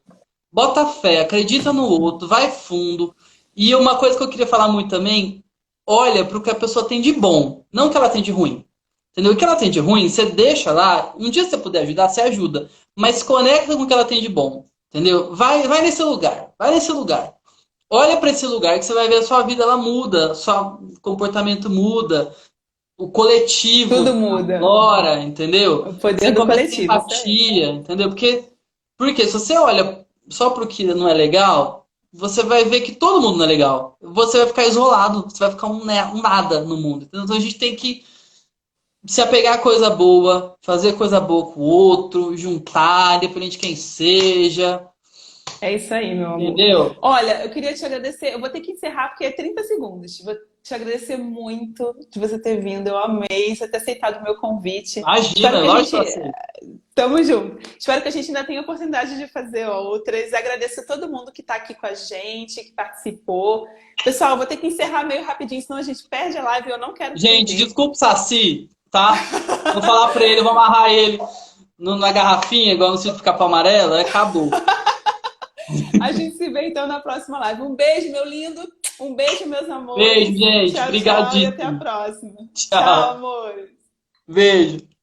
Bota fé, acredita no outro, vai fundo. E uma coisa que eu queria falar muito também, olha para o que a pessoa tem de bom, não o que ela tem de ruim. Entendeu? O que ela tem de ruim, você deixa lá. Um dia se você puder ajudar, você ajuda. Mas se conecta com o que ela tem de bom. Entendeu? Vai nesse lugar. Vai nesse lugar. Olha para esse lugar que você vai ver a sua vida ela muda, seu comportamento muda, o coletivo Tudo muda. colabora, entendeu? O poder Você do começa a ter coletivo, isso aí. empatia, entendeu? Porque se você olha só para o que não é legal, você vai ver que todo mundo não é legal. Você vai ficar isolado, você vai ficar um nada no mundo. Então a gente tem que se apegar a coisa boa, fazer coisa boa com o outro, juntar, independente de quem seja, É isso aí, meu amor. entendeu? Olha, eu queria te agradecer. Eu vou ter que encerrar porque é 30 segundos. Vou te agradecer muito de você ter vindo. Eu amei você ter aceitado o meu convite. Espero Imagina, que a lógico gente. que eu sei. Tamo junto. Espero que a gente ainda tenha oportunidade de fazer outras. Agradeço a todo mundo que está aqui com a gente, que participou. Pessoal, eu vou ter que encerrar meio rapidinho, senão a gente perde a live e eu não quero Gente, perder. desculpa o Saci, tá? Vou falar pra ele, vou amarrar ele. na garrafinha, igual no sítio Capão Amarelo, aí acabou. A gente se vê então na próxima live. Um beijo, meu lindo. Um beijo, meus Beijo, amores. gente. Tchau, tchau e até a Obrigadíssimo. próxima. Tchau, Tchau. amores. Beijo.